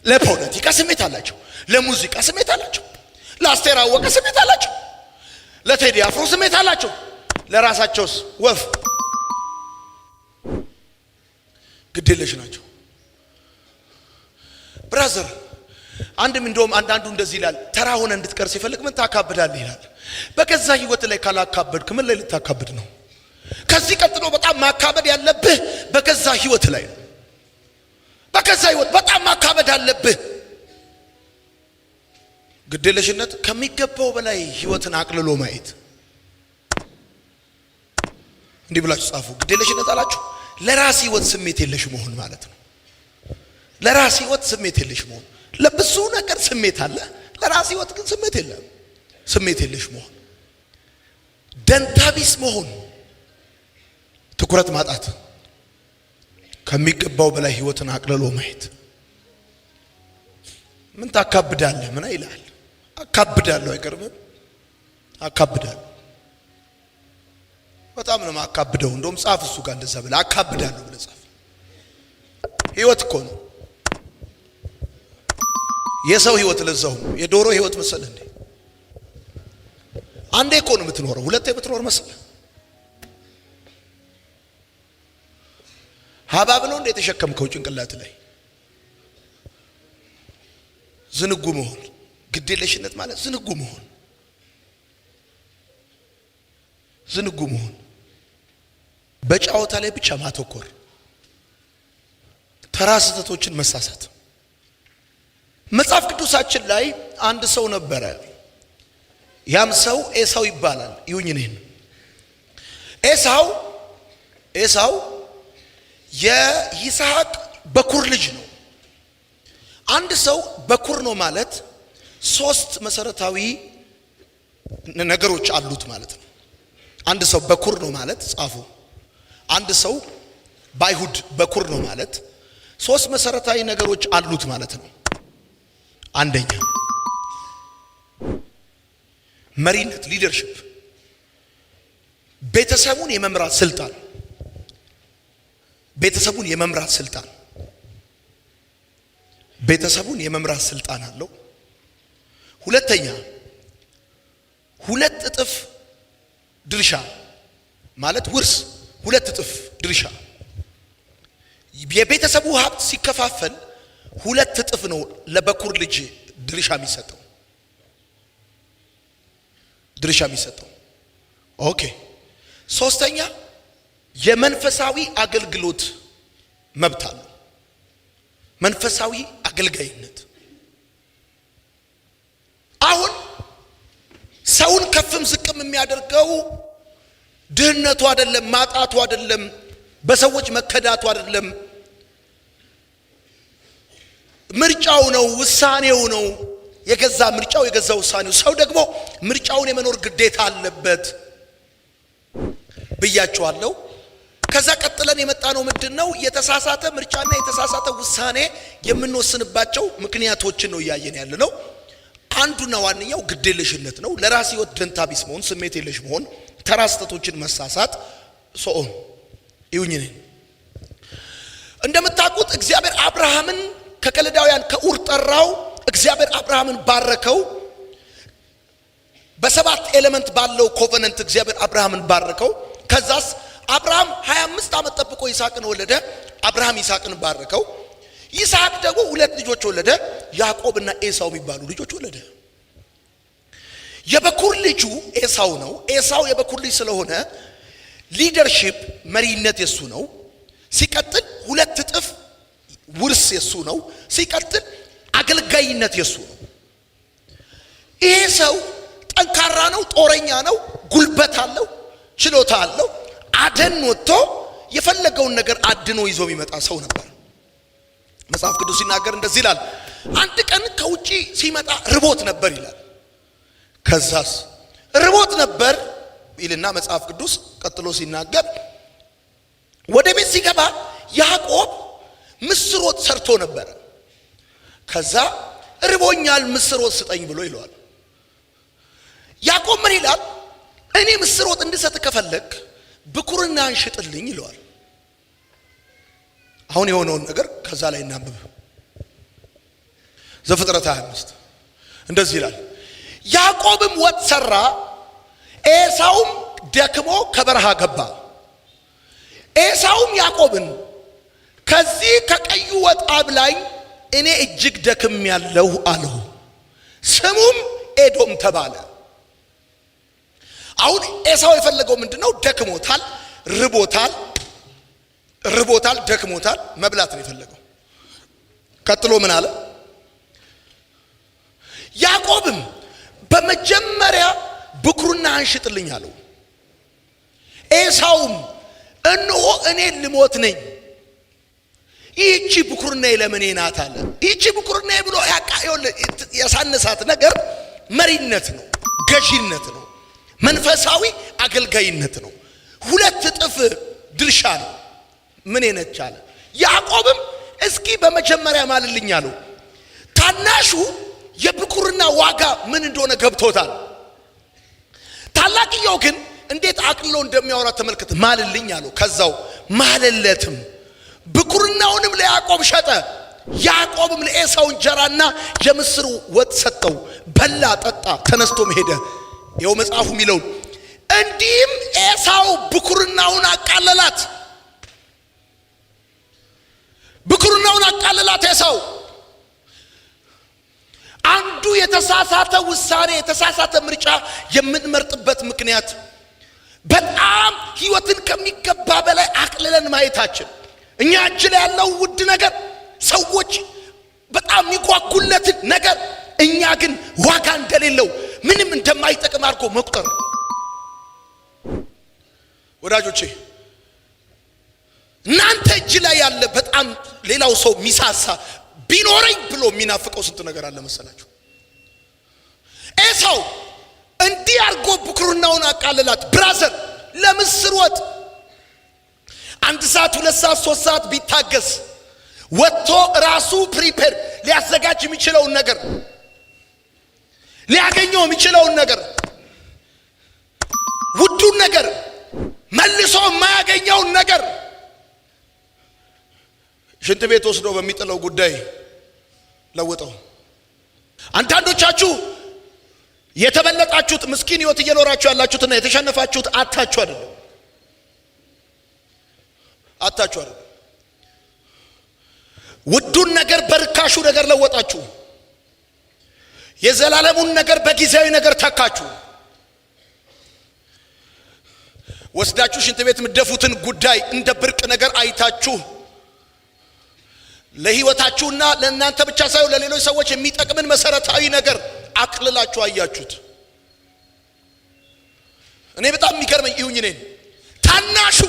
ለፖለቲካ ስሜት አላቸው። ለሙዚቃ ስሜት አላቸው። ለአስቴር አወቀ ስሜት አላቸው። ለቴዲ አፍሮ ስሜት አላቸው። ለራሳቸውስ ወፍ ግዴለሽ ናቸው። ብራዘር እንደውም አንዳንዱ እንደዚህ ይላል፣ ተራ ሆነ እንድትቀር ሲፈልግ ምን ታካብዳለህ ይላል። በገዛ ህይወት ላይ ካላካበድክ ምን ላይ ልታካብድ ነው? ከዚህ ቀጥሎ በጣም ማካበድ ያለብህ በገዛ ህይወት ላይ ነው። በገዛ ህይወት በጣም ማካበድ አለብህ። ግዴለሽነት ከሚገባው በላይ ህይወትን አቅልሎ ማየት። እንዲህ ብላችሁ ጻፉ። ግዴለሽነት አላችሁ ለራስ ህይወት ስሜት የለሽ መሆን ማለት ነው። ለራስ ህይወት ስሜት የለሽ መሆን። ለብዙ ነገር ስሜት አለ፣ ለራስ ህይወት ግን ስሜት የለም። ስሜት የለሽ መሆን፣ ደንታቢስ መሆን፣ ትኩረት ማጣት፣ ከሚገባው በላይ ህይወትን አቅልሎ ማየት። ምን ታካብዳለህ? ምን ይላል? አካብዳለሁ። አይቀርም? አካብዳለሁ። በጣም ነው ማካብደው። እንደውም ጻፍ እሱ ጋር እንደዛ ብለህ አካብዳለሁ ብለህ ጻፍ። ህይወት እኮ ነው። የሰው ህይወት ለዛው የዶሮ ህይወት መሰለህ እንዴ? አንዴ እኮ ነው የምትኖረው። ሁለቴ ብትኖር መሰለህ? ሀባብ ነው እንደ የተሸከምከው ጭንቅላት ላይ። ዝንጉ መሆን ግዴለሽነት ማለት ዝንጉ መሆን። ዝንጉ መሆን፣ በጫወታ ላይ ብቻ ማተኮር፣ ተራ ስህተቶችን መሳሳት። መጽሐፍ ቅዱሳችን ላይ አንድ ሰው ነበረ። ያም ሰው ኤሳው ይባላል። ይሁን እኔን ኤሳው የይስሐቅ በኩር ልጅ ነው። አንድ ሰው በኩር ነው ማለት ሶስት መሰረታዊ ነገሮች አሉት ማለት ነው። አንድ ሰው በኩር ነው ማለት ጻፉ። አንድ ሰው በአይሁድ በኩር ነው ማለት ሶስት መሰረታዊ ነገሮች አሉት ማለት ነው። አንደኛ መሪነት፣ ሊደርሺፕ፣ ቤተሰቡን የመምራት ስልጣን። ቤተሰቡን የመምራት ስልጣን አለው። ሁለተኛ ሁለት እጥፍ ድርሻ ማለት ውርስ፣ ሁለት እጥፍ ድርሻ። የቤተሰቡ ሀብት ሲከፋፈል ሁለት እጥፍ ነው ለበኩር ልጅ ድርሻ የሚሰጠው። ኦኬ። ሶስተኛ የመንፈሳዊ አገልግሎት መብት አለው። መንፈሳዊ አገልጋይነት። አሁን ሰውን ከፍም ዝቅም የሚያደርገው ድህነቱ አይደለም፣ ማጣቱ አይደለም፣ በሰዎች መከዳቱ አይደለም፣ ምርጫው ነው፣ ውሳኔው ነው። የገዛ ምርጫው፣ የገዛ ውሳኔው። ሰው ደግሞ ምርጫውን የመኖር ግዴታ አለበት ብያቸዋለሁ። ከዛ ቀጥለን የመጣ ነው ምንድነው? የተሳሳተ ምርጫና የተሳሳተ ውሳኔ የምንወስንባቸው ምክንያቶችን ነው እያየን ያለ ነው። አንዱና ዋነኛው ግዴለሽነት ነው። ለራስ ህይወት ደንታ ቢስ መሆን፣ ስሜት የለሽ መሆን፣ ተራ ስህተቶችን መሳሳት። ይሁን እንደምታውቁት እግዚአብሔር አብርሃምን ከከለዳውያን ከኡር ጠራው። እግዚአብሔር አብርሃምን ባረከው። በሰባት ኤሌመንት ባለው ኮቨነንት እግዚአብሔር አብርሃምን ባረከው። ከዛስ አብርሃም 25 ዓመት ጠብቆ ይስሐቅን ወለደ። አብርሃም ይስሐቅን ባረከው። ይስሐቅ ደግሞ ሁለት ልጆች ወለደ፣ ያዕቆብና ኤሳው የሚባሉ ልጆች ወለደ። የበኩር ልጁ ኤሳው ነው። ኤሳው የበኩር ልጅ ስለሆነ ሊደርሺፕ መሪነት የሱ ነው። ሲቀጥል ሁለት እጥፍ ውርስ የሱ ነው። ሲቀጥል አገልጋይነት የሱ ነው። ይሄ ሰው ጠንካራ ነው፣ ጦረኛ ነው፣ ጉልበት አለው፣ ችሎታ አለው። አደን ወጥቶ የፈለገውን ነገር አድኖ ይዞ የሚመጣ ሰው ነበር። መጽሐፍ ቅዱስ ሲናገር እንደዚህ ይላል፣ አንድ ቀን ከውጪ ሲመጣ ርቦት ነበር ይላል። ከዛስ ርቦት ነበር ይልና መጽሐፍ ቅዱስ ቀጥሎ ሲናገር ወደ ቤት ሲገባ ያዕቆብ ምስር ወጥ ሰርቶ ነበር። ከዛ ርቦኛል ምስር ወጥ ስጠኝ ብሎ ይለዋል። ያዕቆብ ምን ይላል? እኔ ምስር ወጥ እንድሰጥ ከፈለክ ብኩርናህን ሽጥልኝ ይለዋል። አሁን የሆነውን ነገር ከዛ ላይ እናንብብ። ዘፍጥረት 25 እንደዚህ ይላል፣ ያዕቆብም ወጥ ሰራ፣ ኤሳውም ደክሞ ከበረሃ ገባ። ኤሳውም ያዕቆብን ከዚህ ከቀዩ ወጥ አብላኝ፣ እኔ እጅግ ደክም ያለሁ አለው። ስሙም ኤዶም ተባለ። አሁን ኤሳው የፈለገው ምንድነው? ደክሞታል፣ ርቦታል፣ ደክሞታል፣ መብላት ነው የፈለገው። ቀጥሎ ምን አለ? ያዕቆብም በመጀመሪያ ብኩርናህን ሽጥልኝ አለው። ኤሳውም እነሆ እኔ ልሞት ነኝ፣ ይህቺ ብኩርናዬ ለምኔ ናት አለ። ይህቺ ብኩርናዬ ብሎ ያሳነሳት ነገር መሪነት ነው፣ ገዢነት ነው፣ መንፈሳዊ አገልጋይነት ነው። ሁለት እጥፍ ድርሻ ነው። ምን ነች አለ። ያዕቆብም እስኪ በመጀመሪያ ማልልኝ አለው። ታናሹ የብኩርና ዋጋ ምን እንደሆነ ገብቶታል። ታላቅየው ግን እንዴት አቅልሎ እንደሚያወራ ተመልከት። ማልልኝ አለው። ከዛው ማለለትም ብኩርናውንም ለያዕቆብ ሸጠ። ያዕቆብም ለኤሳው እንጀራና የምስር ወጥ ሰጠው። በላ፣ ጠጣ፣ ተነስቶም ሄደ። ይኸው መጽሐፉ የሚለው እንዲህም ኤሳው ብኩርናውን አቃለላት። ብኩርናውን አቃለላት ኤሳው። አንዱ የተሳሳተ ውሳኔ፣ የተሳሳተ ምርጫ የምንመርጥበት ምክንያት በጣም ህይወትን ከሚገባ በላይ አቅልለን ማየታችን። እኛ እጅ ላይ ያለው ውድ ነገር፣ ሰዎች በጣም የሚጓጉለትን ነገር እኛ ግን ዋጋ እንደሌለው ምንም እንደማይጠቅም አድርጎ መቁጠር። ወዳጆቼ እናንተ እጅ ላይ ያለ በጣም ሌላው ሰው ሚሳሳ ቢኖረኝ ብሎ የሚናፍቀው ስንት ነገር አለ መሰላችሁ? ኤሳው እንዲህ አድርጎ ብኩርናውን አቃለላት። ብራዘር ለምስር ወጥ 1 ሰዓት 2 ሰዓት 3 ሰዓት ቢታገስ ወጥቶ ራሱ ፕሪፔር ሊያዘጋጅ የሚችለውን ነገር ሊያገኘው የሚችለውን ነገር ውዱን ነገር መልሶ የማያገኘውን ነገር ሽንት ቤት ወስዶ በሚጥለው ጉዳይ ለውጠው። አንዳንዶቻችሁ የተበለጣችሁት ምስኪን ህይወት እየኖራችሁ ያላችሁትና የተሸነፋችሁት አታችሁ አይደለም። ውዱን ነገር በርካሹ ነገር ለወጣችሁ። የዘላለሙን ነገር በጊዜያዊ ነገር ተካችሁ። ወስዳችሁ ሽንት ቤት ምደፉትን ጉዳይ እንደ ብርቅ ነገር አይታችሁ ለህይወታችሁና ለእናንተ ብቻ ሳይሆን ለሌሎች ሰዎች የሚጠቅምን መሰረታዊ ነገር አቅልላችሁ አያችሁት። እኔ በጣም የሚገርመኝ ይሁን እኔ ታናሹ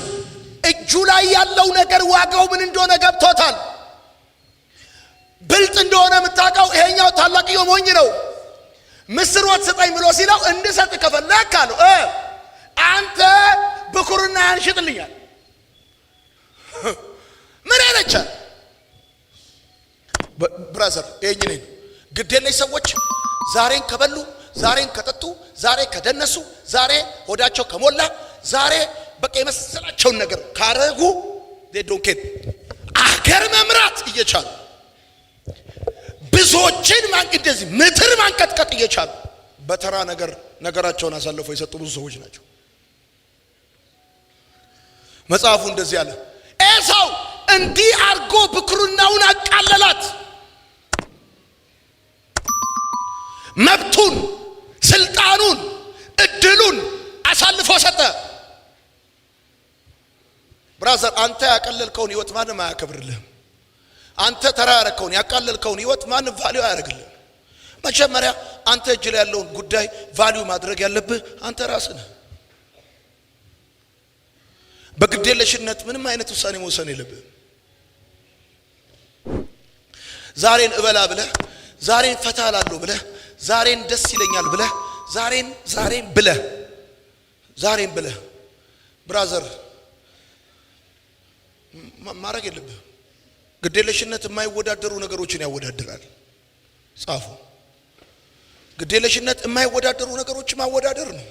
እጁ ላይ ያለው ነገር ዋጋው ምን እንደሆነ ገብቶታል። ብልጥ እንደሆነ የምታውቀው ይሄኛው ታላቅየው ሞኝ ነው። ምስር ወጥ ስጠኝ ብሎ ሲለው እንድሰጥ ከፈለክ አለው አንተ ብኩርናህን ሽጥልኛል። ምን አለች? ብራዘር ይሄኝ ነኝ ግዴለሽ ሰዎች ዛሬን ከበሉ፣ ዛሬን ከጠጡ፣ ዛሬ ከደነሱ፣ ዛሬ ሆዳቸው ከሞላ፣ ዛሬ በቃ የመሰላቸውን ነገር ካረጉ ዶንኬት አገር መምራት እየቻሉ ብዙዎችን እንደዚህ ምድር ማንቀጥቀጥ እየቻሉ በተራ ነገራቸውን አሳልፈው የሰጡ ብዙ ሰዎች ናቸው። መጽሐፉ እንደዚህ አለ። ኤሳው እንዲህ አርጎ ብኩርናውን አቃለላት። መብቱን፣ ስልጣኑን፣ እድሉን አሳልፎ ሰጠ። ብራዘር አንተ ያቀለልከውን ህይወት ማንም አያከብርልህም። አንተ ተራ ያረከውን ያቀለልከውን ህይወት ማንም ቫልዩ አያደርግልህም። መጀመሪያ አንተ እጅ ላይ ያለውን ጉዳይ ቫልዩ ማድረግ ያለብህ አንተ ራስህ ነህ። በግዴለሽነት ምንም አይነት ውሳኔ መወሰን የለብህም። ዛሬን እበላ ብለህ፣ ዛሬን ፈታ እላለሁ ብለህ፣ ዛሬን ደስ ይለኛል ብለህ፣ ዛሬን ብለህ ብራዘር ማረግ የለብህም። ግዴለሽነት የማይወዳደሩ ነገሮችን ያወዳድራል። ጻፉ። ግዴለሽነት የማይወዳደሩ ነገሮች ማወዳደር ነው።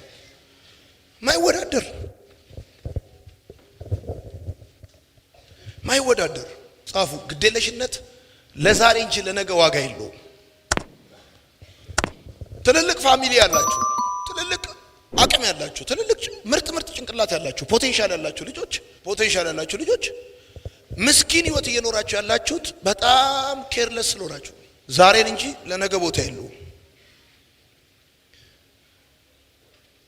ማይወዳደር ጻፉ። ግዴለሽነት ለዛሬ እንጂ ለነገ ዋጋ የለውም። ትልልቅ ፋሚሊ ያላችሁ፣ ትልልቅ አቅም ያላችሁ፣ ትልልቅ ምርጥ ጭንቅላት ያላችሁ፣ ፖቴንሻል ያላችሁ ልጆች ምስኪን ህይወት እየኖራችሁ ያላችሁት በጣም ኬርለስ ስለሆናችሁ ዛሬን እንጂ ለነገ ቦታ የለውም።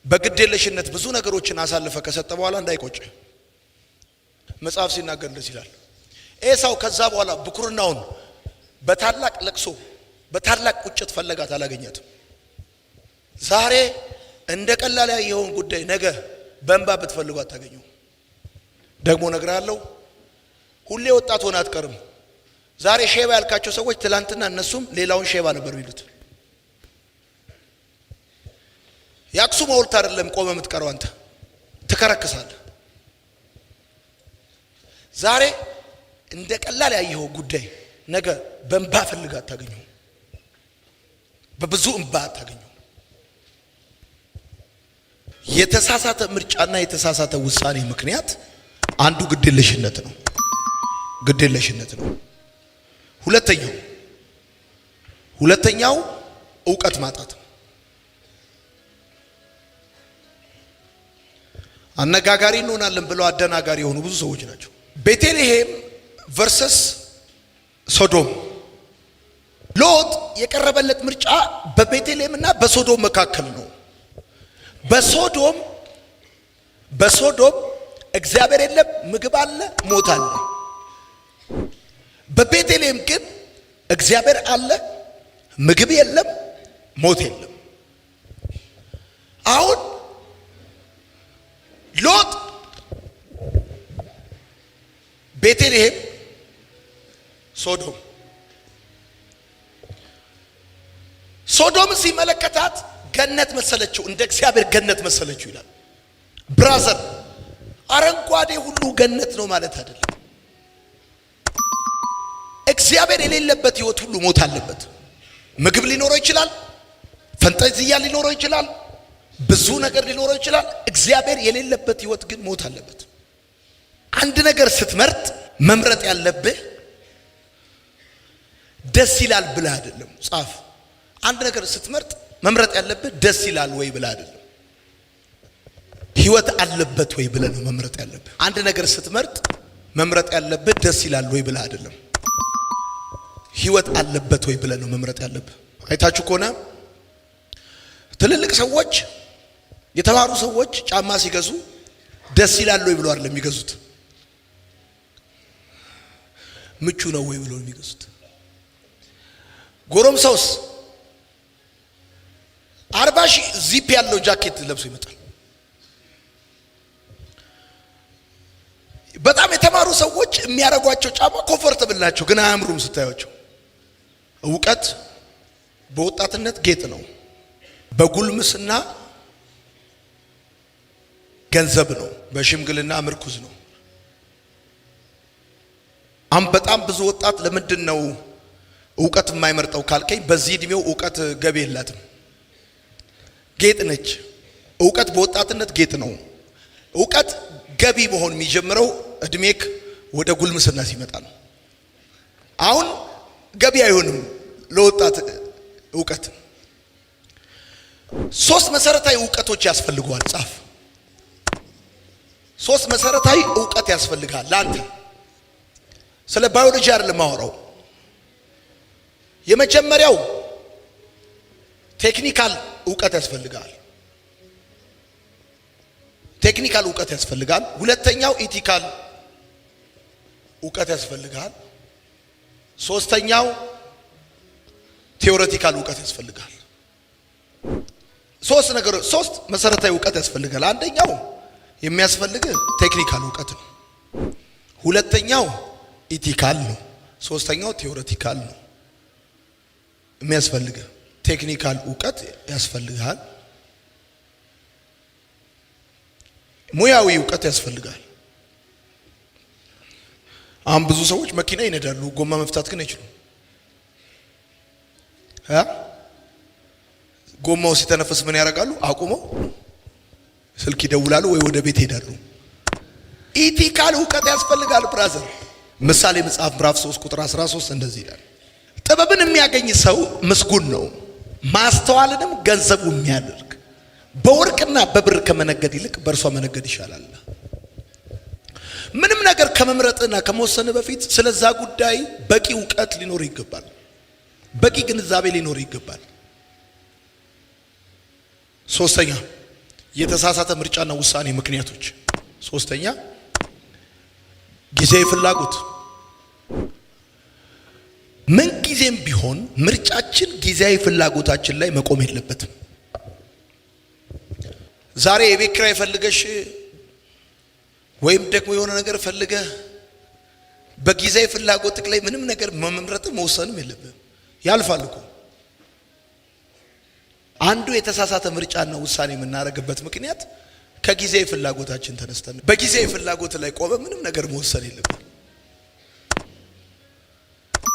በግዴለሽነት ብዙ ነገሮችን አሳልፈ ከሰጠ በኋላ እንዳይቆጭ መጽሐፍ ሲናገር እንደዚህ ይላል። ኤሳው ከዛ በኋላ ብኩርናውን በታላቅ ለቅሶ በታላቅ ቁጭት ፈለጋት፣ አላገኛትም። ዛሬ እንደ ቀላል ያየውን ጉዳይ ነገ በእንባ ብትፈልጉ አታገኙ። ደግሞ እነግርሃለሁ፣ ሁሌ ወጣት ሆነ አትቀርም። ዛሬ ሼባ ያልካቸው ሰዎች ትላንትና እነሱም ሌላውን ሼባ ነበር የሚሉት። የአክሱም ሐውልት አይደለም ቆመ የምትቀረው፣ አንተ ትከረክሳለህ። ዛሬ እንደ ቀላል ያየው ጉዳይ ነገ በእንባ ፈልጋ አታገኙ፣ በብዙ እንባ አታገኙ። የተሳሳተ ምርጫና የተሳሳተ ውሳኔ ምክንያት አንዱ ግዴለሽነት ነው። ሁለተኛው ዕውቀት ማጣት። አነጋጋሪ እንሆናለን ብለው አደናጋሪ የሆኑ ብዙ ሰዎች ናቸው። ቤተልሔም ቨርሰስ ሶዶም። ሎጥ የቀረበለት ምርጫ በቤተልሔምና በሶዶም መካከል ነው። በሶዶም እግዚአብሔር የለም፣ ምግብ አለ፣ ሞት አለ። በቤተልሔም ግን እግዚአብሔር አለ፣ ምግብ የለም፣ ሞት የለም። አሁን ሎጥ ቤተልሔም፣ ሶዶም ሲመለከታት ገነት መሰለችው፣ እንደ እግዚአብሔር ገነት መሰለችው ይላል። ብራዘር አረንጓዴ ሁሉ ገነት ነው ማለት አይደለም። እግዚአብሔር የሌለበት ህይወት ሁሉ ሞት አለበት። ምግብ ሊኖረው ይችላል፣ ፈንጠዝያ ሊኖረው ይችላል፣ ብዙ ነገር ሊኖረው ይችላል። እግዚአብሔር የሌለበት ህይወት ግን ሞት አለበት። አንድ ነገር ስትመርጥ መምረጥ ያለብህ ደስ ይላል ብለህ አይደለም። ጻፍ። አንድ ነገር ስትመርጥ መምረጥ ያለብህ ደስ ይላል ወይ ብለህ አይደለም፣ ህይወት አለበት ወይ ብለህ ነው መምረጥ ያለብህ። አንድ ነገር ስትመርጥ መምረጥ ያለብህ ደስ ይላል ወይ ብለህ አይደለም፣ ህይወት አለበት ወይ ብለህ ነው መምረጥ ያለብህ። አይታችሁ ከሆነ ትልልቅ ሰዎች፣ የተማሩ ሰዎች ጫማ ሲገዙ ደስ ይላል ወይ ብለው አይደለም የሚገዙት፣ ምቹ ነው ወይ ብለው የሚገዙት። ጎረምሳውስ 40,000 ዚፕ ያለው ጃኬት ለብሶ ይመጣል። በጣም የተማሩ ሰዎች የሚያረጓቸው ጫማ ኮምፎርታብል ናቸው፣ ግን አያምሩም ስታዩቸው። ዕውቀት በወጣትነት ጌጥ ነው፣ በጉልምስና ገንዘብ ነው፣ በሽምግልና ምርኩዝ ነው። በጣም ብዙ ወጣት ለምንድን ነው ዕውቀት የማይመርጠው ካልከኝ፣ በዚህ እድሜው ዕውቀት ገቢ የላትም፣ ጌጥ ነች። ዕውቀት በወጣትነት ጌጥ ነው። ዕውቀት ገቢ መሆን የሚጀምረው እድሜክ ወደ ጉልምስና ሲመጣ ነው። አሁን ገቢ አይሆንም ለወጣት ዕውቀት። 3 መሰረታዊ ዕውቀቶች ያስፈልገዋል። ጻፍ። 3 መሰረታዊ ዕውቀት ያስፈልጋል ለአንተ። ስለ ባዮሎጂ አይደለም ማወራው። የመጀመሪያው ቴክኒካል ዕውቀት ያስፈልጋል። ሁለተኛው ኢቲካል እውቀት ያስፈልጋል። ሶስተኛው ቴዎሬቲካል እውቀት ያስፈልጋል። ሶስት መሰረታዊ እውቀት ያስፈልጋል። አንደኛው የሚያስፈልግ ቴክኒካል እውቀት ነው። ሁለተኛው ኢቲካል ነው። ሶስተኛው ቴዎሬቲካል ነው። የሚያስፈልግ ቴክኒካል እውቀት ያስፈልጋል። ሙያዊ እውቀት ያስፈልጋል። አሁን ብዙ ሰዎች መኪና ይነዳሉ፣ ጎማ መፍታት ግን አይችሉም። ጎማው ሲተነፍስ ምን ያደርጋሉ? አቁመው ስልክ ይደውላሉ ወይ ወደ ቤት ይሄዳሉ። ኢቲካል እውቀት ያስፈልጋል ብራዘር። ምሳሌ መጽሐፍ ምዕራፍ 3 ቁጥር 13 እንደዚህ ይላል፣ ጥበብን የሚያገኝ ሰው ምስጉን ነው፣ ማስተዋልንም ገንዘቡ የሚያደርግ በወርቅና በብር ከመነገድ ይልቅ በእርሷ መነገድ ይሻላል። ምንም ነገር ከመምረጥና ከመወሰን በፊት ስለዛ ጉዳይ በቂ እውቀት ሊኖር ይገባል። በቂ ግንዛቤ ሊኖር ይገባል። ሶስተኛ የተሳሳተ ምርጫና ውሳኔ ምክንያቶች። ሶስተኛ ጊዜያዊ ፍላጎት። ምን ጊዜም ቢሆን ምርጫችን ጊዜያዊ ፍላጎታችን ላይ መቆም የለበትም። ዛሬ የቤት ኪራይ ፈልገሽ ወይም ደግሞ የሆነ ነገር ፈልገህ በጊዜያዊ ፍላጎትክ ላይ ምንም ነገር መምረጥም መወሰንም የለብህም። ያልፋል እኮ። አንዱ የተሳሳተ ምርጫና ውሳኔ የምናደርግበት ምክንያት ከጊዜያዊ ፍላጎታችን ተነስተን በጊዜያዊ ፍላጎት ላይ ቆመ ምንም ነገር መወሰን የለብህም።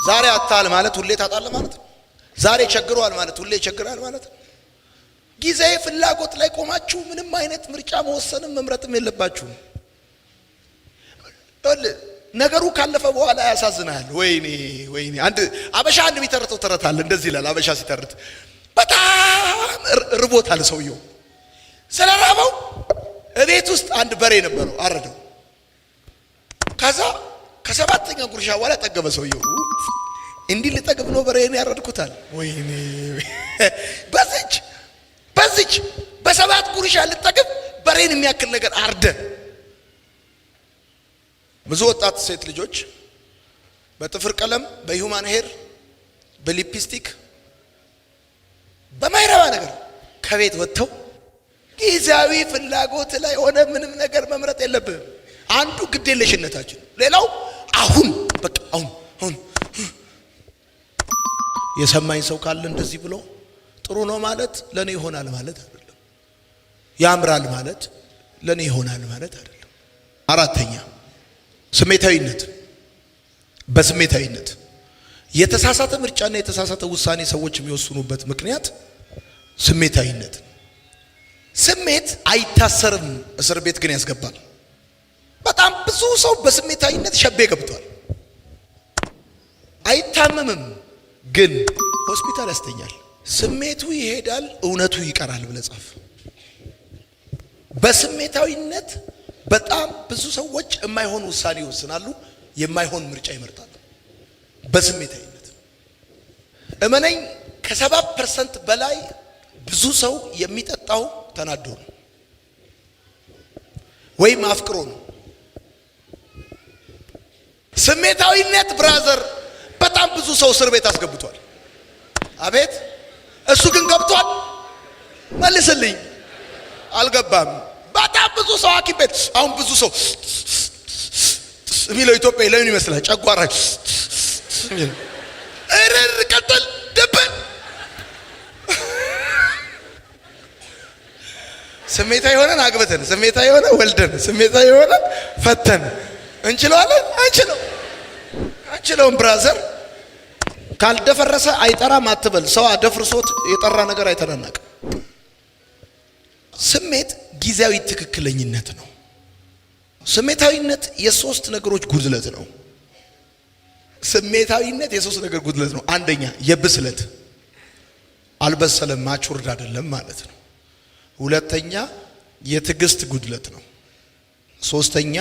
ዛሬ አጣል ማለት ሁሌ ታጣለ ማለት ነው። ዛሬ ቸግሯል ማለት ሁሌ ቸግራል ማለት ነው። ጊዜያዊ ፍላጎት ላይ ቆማችሁ ምንም አይነት ምርጫ መወሰንም መምረጥም የለባችሁም። ነገሩ ካለፈ በኋላ ያሳዝናል። ወይኔ አንድ አበሻ የሚተርተው ተረት አለ። እንደዚህ ይላል። አበሻ ሲተርት በጣም ርቦታል ሰውየው። ስለራበው እቤት ውስጥ አንድ በሬ ነበረው፣ አረደው። ከዛ ከሰባተኛ ጉርሻ በኋላ ጠገበ ሰውየው። እንዲህ ልጠግብ ነው በሬን ያረድኩታል። ወይኔ በዚች በሰባት ጉርሻ ልጠግብ በሬን የሚያክል ነገር አርደ። ብዙ ወጣት ሴት ልጆች በጥፍር ቀለም፣ በሂውማን ሄር፣ በሊፕስቲክ በማይረባ ነገር ከቤት ወጥተው ጊዜያዊ ፍላጎት ላይ ሆነ ምንም ነገር መምረጥ የለብህም። አንዱ ግዴለሽነታችን፣ ሌላው አሁን በቃ አሁን የሰማኝ ሰው ካለ እንደዚህ ብሎ ጥሩ ነው ማለት ለኔ ይሆናል ማለት አይደለም። ያምራል ማለት ለኔ ይሆናል ማለት አይደለም። አራተኛ ስሜታዊነት። በስሜታዊነት የተሳሳተ ምርጫና የተሳሳተ ውሳኔ ሰዎች የሚወስኑበት ምክንያት ስሜታዊነት። ስሜት አይታሰርም፣ እስር ቤት ግን ያስገባል። በጣም ብዙ ሰው በስሜታዊነት ሸቤ ገብቷል። አይታመምም ግን ሆስፒታል ያስተኛል። ስሜቱ ይሄዳል፣ እውነቱ ይቀራል ብለህ ጻፍ። በስሜታዊነት በጣም ብዙ ሰዎች የማይሆን ውሳኔ ይወስናሉ፣ የማይሆን ምርጫ ይመርጣሉ። በስሜታዊነት እመነኝ፣ ከ70% በላይ ብዙ ሰው የሚጠጣው ተናዶ ነው ወይም አፍቅሮ ነው። ስሜታዊነት ብራዘር በጣም ብዙ ሰው እስር ቤት አስገብቷል። አቤት እሱ ግን ገብቷል? መልስልኝ። አልገባም። በጣም ብዙ ሰው ሐኪም ቤት። አሁን ብዙ ሰው የሚለው ኢትዮጵያ ለምን ይመስላል? ጨጓራ እረር ቀጥል ደበን ስሜታዊ ሆነን አግብተን፣ ስሜታዊ ሆነን ወልደን፣ ስሜታዊ ሆነን ፈተን እንችለዋለን? አንችለውም ብራዘር። ካልደፈረሰ አይጠራም አትበል። ሰው አደፍርሶት የጠራ ነገር አይተናነቅ። ስሜት ጊዜያዊ ትክክለኝነት ነው። ስሜታዊነት የሶስት ነገሮች ጉድለት ነው። ስሜታዊነት የሶስት ነገር ጉድለት ነው። አንደኛ የብስለት አልበሰለም፣ ማቹርድ አይደለም ማለት ነው። ሁለተኛ የትዕግስት ጉድለት ነው። ሶስተኛ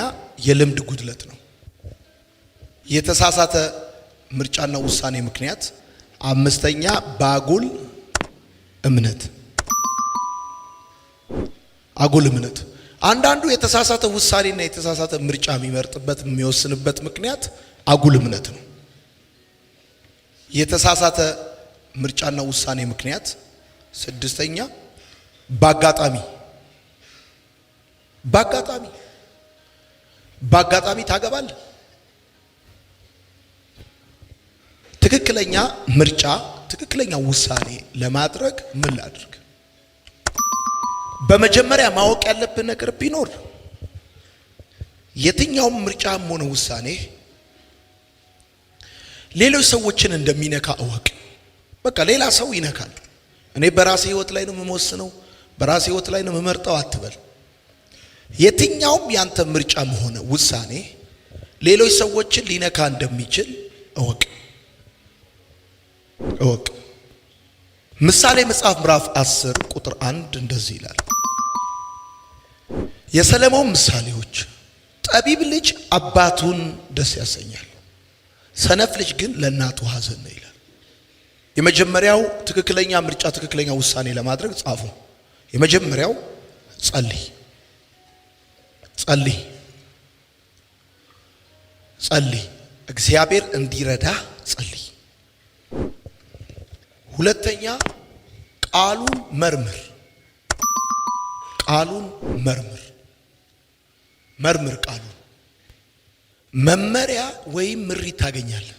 የልምድ ጉድለት ነው። የተሳሳተ ምርጫና ውሳኔ ምክንያት። አምስተኛ በአጉል እምነት። አጉል እምነት አንዳንዱ የተሳሳተ ውሳኔና የተሳሳተ ምርጫ የሚመርጥበት የሚወስንበት ምክንያት አጉል እምነት ነው። የተሳሳተ ምርጫና ውሳኔ ምክንያት ስድስተኛ በአጋጣሚ ታገባለህ። ትክክለኛ ምርጫ ትክክለኛ ውሳኔ ለማድረግ ምን ላድርግ? በመጀመሪያ ማወቅ ያለብን ነገር ቢኖር የትኛውም ምርጫም ሆነ ውሳኔ ሌሎች ሰዎችን እንደሚነካ እወቅ። በቃ ሌላ ሰው ይነካል፣ እኔ በራሴ ህይወት ላይ ነው የምወስነው፣ በራሴ ህይወት ላይ ነው የምመርጠው አትበል። የትኛውም ያንተ ምርጫም ሆነ ውሳኔ ሌሎች ሰዎችን ሊነካ እንደሚችል እወቅ። ምሳሌ መጽሐፍ ምዕራፍ 10 ቁጥር 1 እንደዚህ ይላል፣ የሰለሞን ምሳሌዎች ጠቢብ ልጅ አባቱን ደስ ያሰኛል፣ ሰነፍ ልጅ ግን ለእናቱ ሐዘን ነው ይላል። የመጀመሪያው ትክክለኛ ምርጫ ትክክለኛ ውሳኔ ለማድረግ ጻፉ። የመጀመሪያው ጸልይ፣ እግዚአብሔር እንዲረዳ ጸልይ። ሁለተኛ ቃሉን መርምር፣ ቃሉን መመሪያ ወይም ምሪት ታገኛለህ፣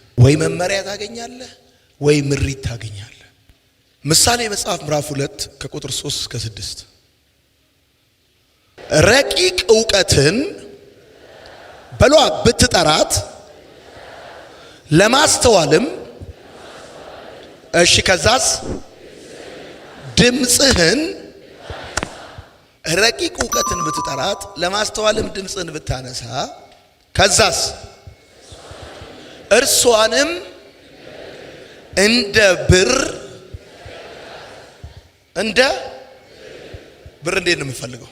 ወይ ምሪት ታገኛለህ። ምሳሌ መጽሐፍ ምዕራፍ 2 ከቁጥር 3 እስከ 6 ረቂቅ ዕውቀትን በሏ ብትጠራት ለማስተዋልም እሺ ከዛስ ድምጽህን ረቂቅ ዕውቀትን ብትጠራት ለማስተዋልም ድምጽህን ብታነሳ ከዛስ እርሷንም እንደ ብር እንዴት ነው የምትፈልገው?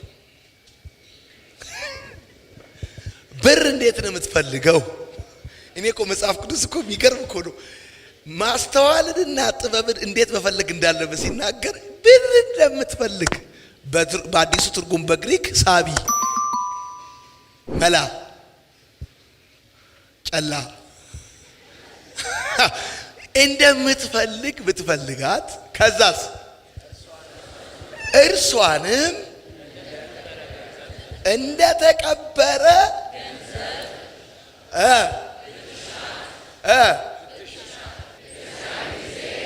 ብር እንዴት ነው የምትፈልገው? እኔ እኮ መጽሐፍ ቅዱስ እኮ የሚገርም እኮ ነው። ማስተዋልንና ጥበብን እንዴት መፈለግ እንዳለበት ሲናገር ብር እንደምትፈልግ በአዲሱ ትርጉም በግሪክ ሳቢ መላ ጨላ እንደምትፈልግ ብትፈልጋት ከዛስ እርሷንም እንደተቀበረ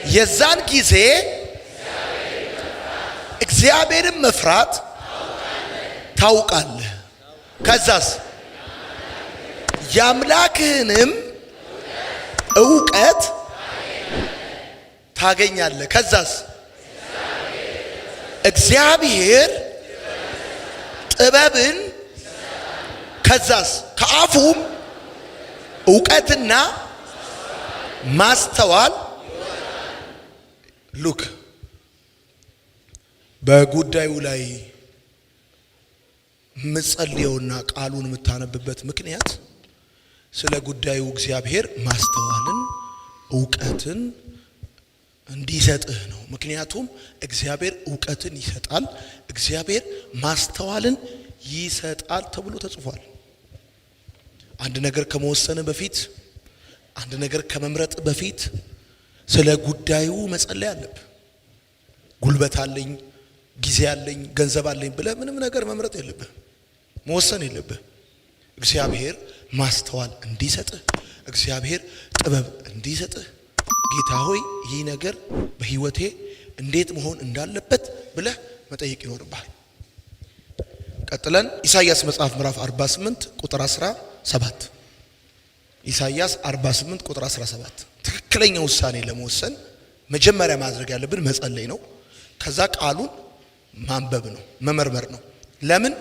የዛን ጊዜ እግዚአብሔርን መፍራት ታውቃለህ። ከዛስ የአምላክህንም ዕውቀት ታገኛለህ። ከዛስ እግዚአብሔር ጥበብን ከዛስ ከአፉም ዕውቀትና ማስተዋል ሉክ በጉዳዩ ላይ ምጸልየውና ቃሉን የምታነብበት ምክንያት ስለ ጉዳዩ እግዚአብሔር ማስተዋልን ዕውቀትን እንዲሰጥህ ነው። ምክንያቱም እግዚአብሔር ዕውቀትን ይሰጣል፣ እግዚአብሔር ማስተዋልን ይሰጣል ተብሎ ተጽፏል። አንድ ነገር ከመወሰን በፊት አንድ ነገር ከመምረጥ በፊት ስለ ጉዳዩ መጸለይ አለብህ። ጉልበት አለኝ፣ ጊዜ አለኝ፣ ገንዘብ አለኝ ብለህ ምንም ነገር መምረጥ የለብህ፣ መወሰን የለብህ። እግዚአብሔር ማስተዋል እንዲሰጥህ፣ እግዚአብሔር ጥበብ እንዲሰጥህ፣ ጌታ ሆይ ይህ ነገር በህይወቴ እንዴት መሆን እንዳለበት ብለህ መጠየቅ ይኖርብሃል። ቀጥለን ኢሳይያስ መጽሐፍ ምዕራፍ 48 ቁጥር 17 ኢሳይያስ 48 ቁጥር 17 ትክክለኛ ውሳኔ ለመወሰን መጀመሪያ ማድረግ ያለብን መጸለይ ነው። ከዛ ቃሉን ማንበብ ነው፣ መመርመር ነው። ለምን?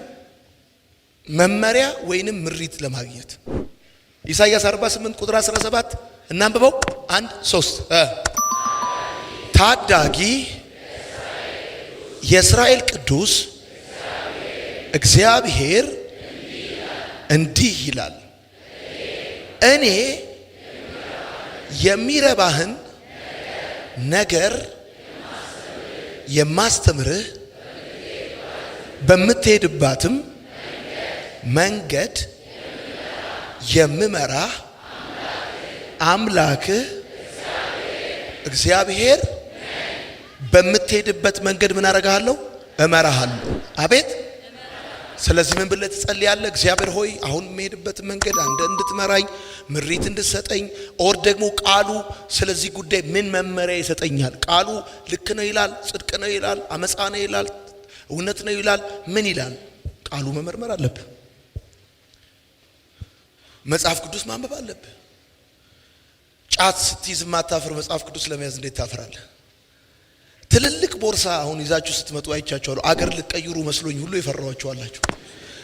መመሪያ ወይንም ምሪት ለማግኘት። ኢሳይያስ 48 ቁጥር 17 እናንብበው። 1 3 ታዳጊ የእስራኤል ቅዱስ እግዚአብሔር እንዲህ ይላል፣ እኔ የሚረባህን ነገር የማስተምርህ በምትሄድባትም መንገድ የምመራ አምላክህ እግዚአብሔር በምትሄድበት መንገድ ምን አደርግሃለሁ? እመራሃለሁ። አቤት። ስለዚህ ምን ብለህ ትጸልያለህ? እግዚአብሔር ሆይ አሁን የምሄድበት መንገድ አንተ እንድትመራኝ ምሪት እንድትሰጠኝ፣ ኦር ደግሞ ቃሉ ስለዚህ ጉዳይ ምን መመሪያ ይሰጠኛል? ቃሉ ልክ ነው ይላል፣ ጽድቅ ነው ይላል፣ አመፃ ነው ይላል፣ እውነት ነው ይላል፣ ምን ይላል? ቃሉ መመርመር አለብህ። መጽሐፍ ቅዱስ ማንበብ አለብህ። ጫት ስትይዝ ማታፍር መጽሐፍ ቅዱስ ለመያዝ እንዴት ታፍራለህ? ትልልቅ ቦርሳ አሁን ይዛችሁ ስትመጡ አይቻችኋለሁ። አገር ልትቀይሩ መስሎኝ ሁሉ የፈራኋችሁ አላችሁ።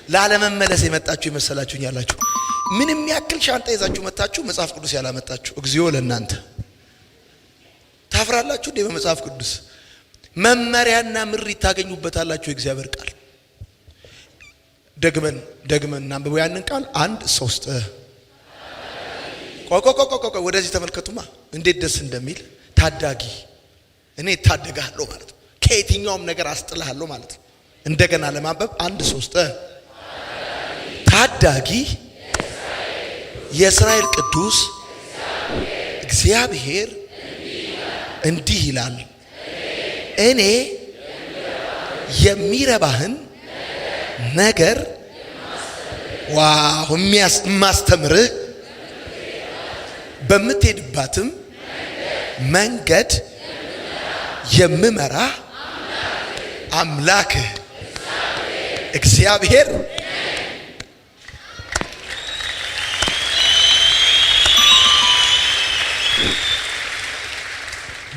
ላለመመለስ የመጣችሁ የመሰላችሁኝ አላችሁ። ምንም ያክል ሻንጣ ይዛችሁ መጣችሁ መጽሐፍ ቅዱስ ያላመጣችሁ እግዚኦ ለእናንተ። ታፍራላችሁ እንዴ? በመጽሐፍ ቅዱስ መመሪያና ምሪት ታገኙበታላችሁ። የእግዚአብሔር ቃል ደግመን እናንብበው ያንን ቃል 1:3 ቆቆቆቆቆ ወደዚህ ተመልከቱማ እንዴት ደስ እንደሚል። ታዳጊ እኔ ታደጋለሁ ማለት ነው። ከየትኛውም ነገር አስጥልሃለሁ ማለት ነው። እንደገና ለማንበብ 1:3 ታዳጊ የእስራኤል ቅዱስ እግዚአብሔር እንዲህ ይላል፣ እኔ የሚረባህን ነገር ዋው የሚያስተምርህ በምትሄድባትም መንገድ የምመራ አምላክህ እግዚአብሔር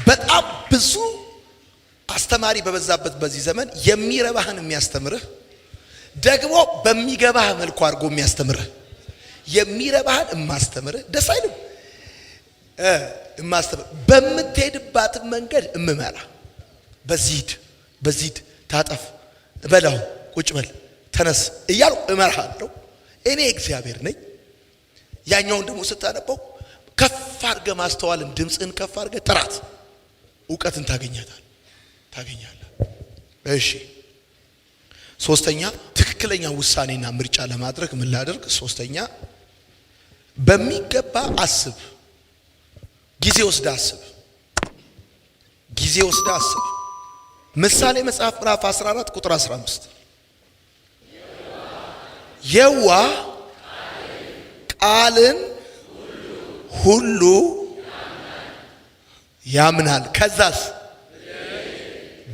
በጣም ብዙ አስተማሪ በበዛበት በዚህ ዘመን የሚረባህን የሚያስተምርህ ደግሞ በሚገባህ መልኩ አድርጎ የሚያስተምርህ የሚረባህን የማስተምርህ ደስ አይልም? የማስተምር በምትሄድባት መንገድ እምመራ በዚህድ ታጠፍ በላው ቁጭ በል ተነስ እያሉ እመራሃለሁ። እኔ እግዚአብሔር ነኝ። ያኛውን ደግሞ ስታነበው ከፍ አድርገህ ማስተዋልን ድምፅህን ከፍ አድርገህ ጥራት እውቀትን ታገኛለህ። እሺ ሶስተኛ ትክክለኛ ውሳኔና ምርጫ ለማድረግ ምን ላድርግ? ሶስተኛ በሚገባ አስብ። ጊዜ ወስደህ አስብ። ምሳሌ መጽሐፍ ምዕራፍ 14 ቁጥር 15 የዋህ ቃልን ሁሉ ያምናል። ከዛስ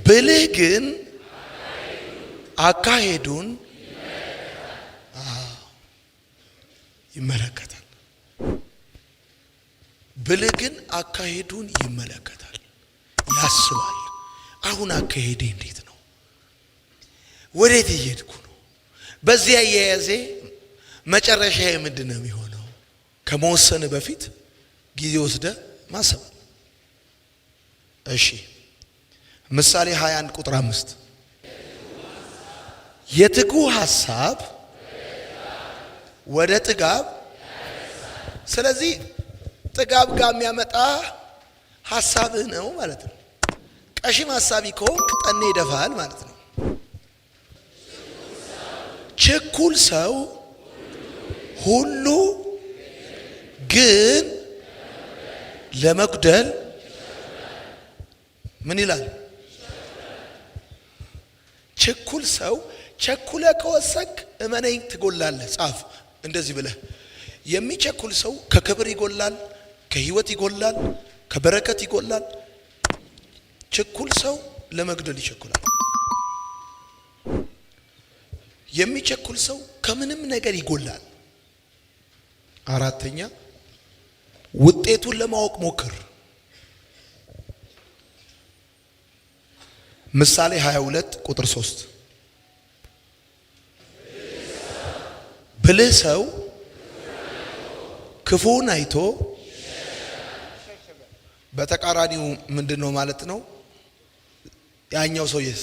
ብልህ ግን አካሄዱን ይመለከታል። ብልህ ግን አካሄዱን ይመለከታል፣ ያስባል። አሁን አካሄዴ እንዴት ነው? ወዴት እየሄድኩ ነው? በዚህ አያያዜ መጨረሻዬ ምንድን ነው የሚሆነው? ከመወሰን በፊት ጊዜ ወስደህ ማሰብ። እሺ ምሳሌ 21 ቁጥር 5 የትጉ ሐሳብ ወደ ጥጋብ። ስለዚህ ጥጋብ ጋር የሚያመጣ ሐሳብህ ነው ማለት ነው። ቀሽም ሐሳቢ ከሆንክ ጠኔ ይደፋል ማለት ነው። ችኩል ሰው ሁሉ ግን ለመጉደል ምን ይላል? ችኩል ሰው ቸኩለ ከወሰንክ እመነኝ ትጎላለህ። ጻፍ እንደዚህ ብለህ የሚቸኩል ሰው ከክብር ይጎላል፣ ከህይወት ይጎላል፣ ከበረከት ይጎላል። ችኩል ሰው ለመግደል ይቸኩላል። የሚቸኩል ሰው ከምንም ነገር ይጎላል። አራተኛ ውጤቱን ለማወቅ ሞክር። ምሳሌ 22 ቁጥር 3 ብልህ ሰው ክፉን አይቶ በተቃራኒው ምንድነው ማለት ነው? ያኛው ሰውዬስ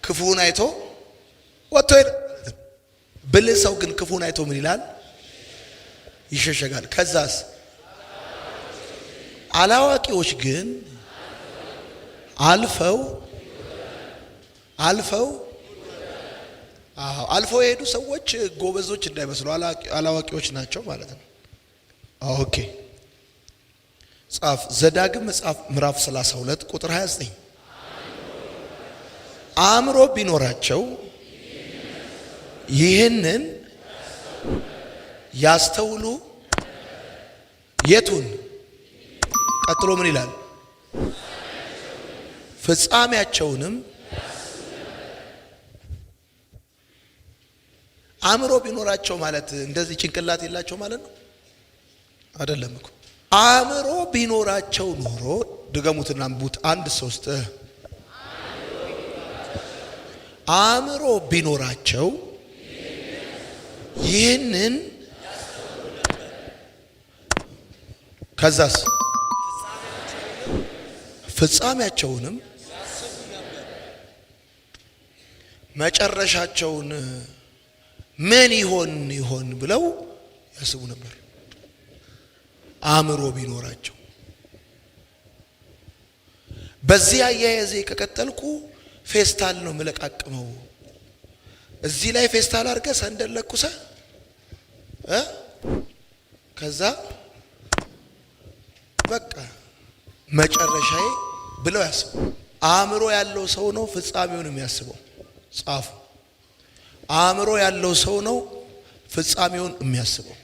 ክፉን አይቶ ወጥቶ ብልህ ሰው ግን ክፉን አይቶ ምን ይላል? ይሸሸጋል። ከዛስ አላዋቂዎች ግን አልፈው አልፎ የሄዱ ሰዎች ጎበዞች እንዳይመስሉ አላዋቂዎች ናቸው ማለት ነው። ኦኬ ጻፍ። ዘዳግም መጽሐፍ ምዕራፍ 32 ቁጥር 29 አእምሮ ቢኖራቸው ይህንን ያስተውሉ የቱን? ቀጥሎ ምን ይላል? ፍጻሜያቸውንም። አእምሮ ቢኖራቸው ማለት እንደዚህ ጭንቅላት የላቸው ማለት ነው አይደለም እኮ። አእምሮ ቢኖራቸው ኖሮ ድገሙትና አንቡት 1-3 አእምሮ ቢኖራቸው ይህንን ከዛስ ፍጻሜያቸውንም መጨረሻቸውን ምን ይሆን ብለው ያስቡ ነበር። አእምሮ ቢኖራቸው። በዚህ አያያዜ ከቀጠልኩ ፌስታል ነው መለቃቅመው። እዚህ ላይ ፌስታል አድርገህ ሰንደል ለኩሰህ ከዛ በቃ መጨረሻዬ ብለው ያስቡ። አእምሮ ያለው ሰው ነው ፍጻሜውን የሚያስበው። ጻፉ። አእምሮ ያለው ሰው ነው ፍጻሜውን የሚያስበው።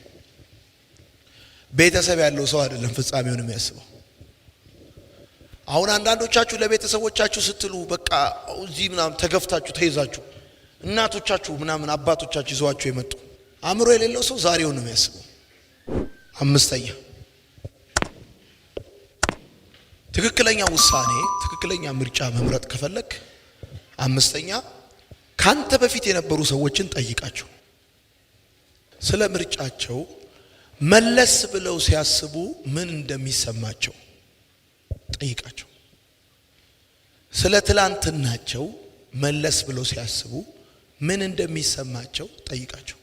ቤተሰብ ያለው ሰው አይደለም ፍጻሜውን የሚያስበው። አሁን አንዳንዶቻችሁ ለቤተሰቦቻችሁ ስትሉ በቃ እዚህ ምናምን ተገፍታችሁ ተይዛችሁ እናቶቻችሁ ምናምን አባቶቻችሁ ይዘዋችሁ የመጡ አእምሮ የሌለው ሰው ዛሬውን ነው የሚያስበው። አምስተኛ ትክክለኛ ውሳኔ፣ ትክክለኛ ምርጫ መምረጥ ከፈለክ አምስተኛ ካንተ በፊት የነበሩ ሰዎችን ጠይቃቸው። ስለ ምርጫቸው መለስ ብለው ሲያስቡ ምን እንደሚሰማቸው ጠይቃቸው። ስለ ትላንትናቸው መለስ ብለው ሲያስቡ ምን እንደሚሰማቸው ጠይቃቸው።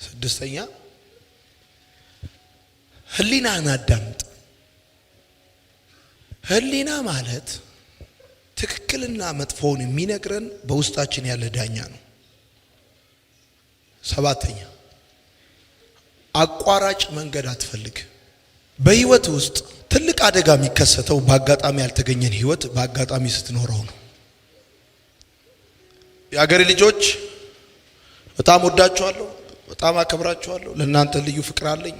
ስድስተኛ ህሊናን አዳምጥ። ህሊና ማለት ትክክልና መጥፎውን የሚነግረን በውስጣችን ያለ ዳኛ ነው። ሰባተኛ አቋራጭ መንገድ አትፈልግ። በህይወት ውስጥ ትልቅ አደጋ የሚከሰተው በአጋጣሚ ያልተገኘን ህይወት በአጋጣሚ ስትኖረው ነው። የአገሬ ልጆች በጣም ወዳችኋለሁ፣ በጣም አከብራችኋለሁ። ለእናንተ ልዩ ፍቅር አለኝ።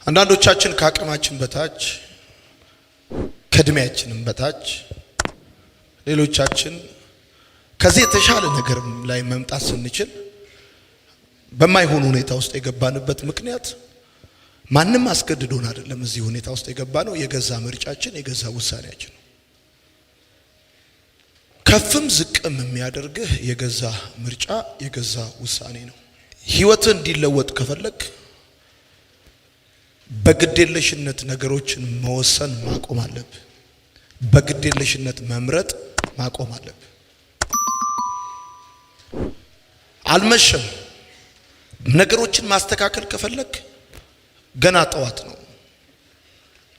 አንዳንዶቻችን ከአቅማችን በታች ከእድሜያችንም በታች፣ ሌሎቻችን ከዚህ የተሻለ ነገር ላይ መምጣት ስንችል በማይሆን ሁኔታ ውስጥ የገባንበት ምክንያት ማንም አስገድዶን አይደለም። እዚህ ሁኔታ ውስጥ የገባነው የገዛ ምርጫችን፣ የገዛ ውሳኔያችን ነው። ከፍም ዝቅም የሚያደርግህ የገዛ ምርጫ፣ የገዛ ውሳኔ ነው። ህይወት እንዲለወጥ ከፈለክ በግዴለሽነት ነገሮችን መወሰን ማቆም አለብህ። በግዴለሽነት መምረጥ ማቆም አለብህ። አልመሸም። ነገሮችን ማስተካከል ከፈለክ ገና ጠዋት ነው።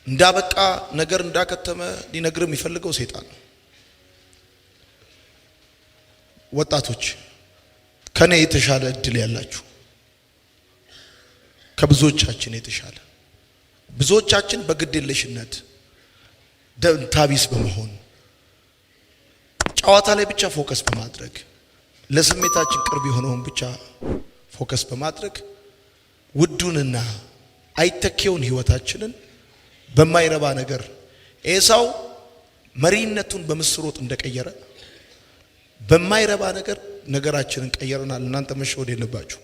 እንዳበቃ ነገር እንዳከተመ ሊነግርህ የሚፈልገው ሰይጣን ነው። ወጣቶች ከኔ የተሻለ እድል ያላችሁ፣ ከብዙዎቻችን የተሻለ፣ ብዙዎቻችን በግዴለሽነት ደንታቢስ በመሆን ጨዋታ ላይ ብቻ ፎከስ በማድረግ ለስሜታችን ቅርብ የሆነውን ብቻ ፎከስ በማድረግ ውዱንና አይተኬውን ህይወታችንን በማይረባ ነገር ኤሳው መሪነቱን በምስር ወጥ እንደቀየረ በማይረባ ነገር ነገራችንን ቀየረናል። እናንተ መሸወድ የለባችሁ።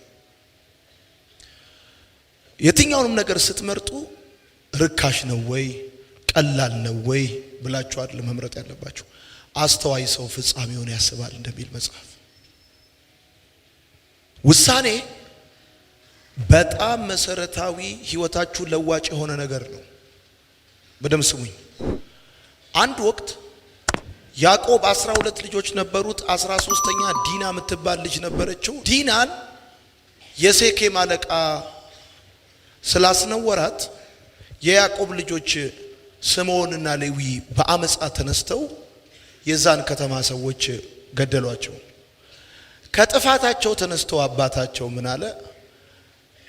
የትኛውንም ነገር ስትመርጡ ርካሽ ነው ወይ ቀላል ነው ወይ ብላችሁ አይደለም መምረጥ ያለባችሁ። አስተዋይ ሰው ፍጻሜውን ያስባል እንደሚል መጽሐፍ። ውሳኔ በጣም መሰረታዊ ህይወታችሁ ለዋጭ የሆነ ነገር ነው። በደም ስሙኝ። አንድ ወቅት ያዕቆብ 12 ልጆች ነበሩት። 13ኛ ዲና የምትባል ልጅ ነበረችው። ዲናን የሴኬም አለቃ ስላስነወራት የያዕቆብ ልጆች ስምዖንና ሌዊ በአመፃ ተነስተው የዛን ከተማ ሰዎች ገደሏቸው። ከጥፋታቸው ተነስተው አባታቸው ምን አለ?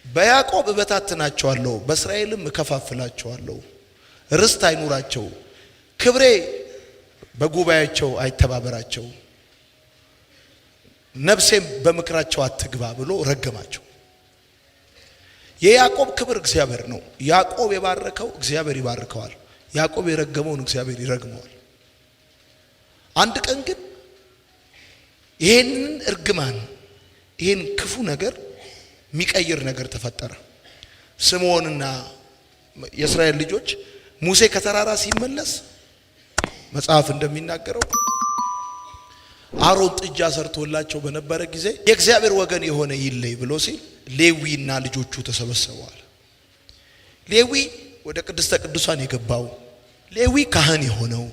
በያዕቆብ እበታትናቸዋለሁ፣ በእስራኤልም እከፋፍላቸዋለሁ፣ ርስት አይኑራቸው፣ ክብሬ በጉባኤያቸው አይተባበራቸው፣ ነፍሴም በምክራቸው አትግባ ብሎ ረገማቸው። የያዕቆብ ክብር እግዚአብሔር ነው። ያዕቆብ የባረከው እግዚአብሔር ይባርከዋል። ያዕቆብ የረገመውን እግዚአብሔር ይረግመዋል። አንድ ቀን ግን ይሄንን እርግማን ይሄን ክፉ ነገር የሚቀይር ነገር ተፈጠረ። ስምዖንና የእስራኤል ልጆች ሙሴ ከተራራ ሲመለስ መጽሐፍ እንደሚናገረው አሮን ጥጃ ሰርቶላቸው በነበረ ጊዜ የእግዚአብሔር ወገን የሆነ ይለይ ብሎ ሲል ሌዊና ልጆቹ ተሰበሰበዋል። ሌዊ ወደ ቅድስተ ቅዱሳን የገባው፣ ሌዊ ካህን የሆነው፣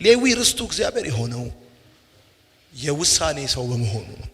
ሌዊ ርስቱ እግዚአብሔር የሆነው የውሳኔ ሰው በመሆኑ ነው።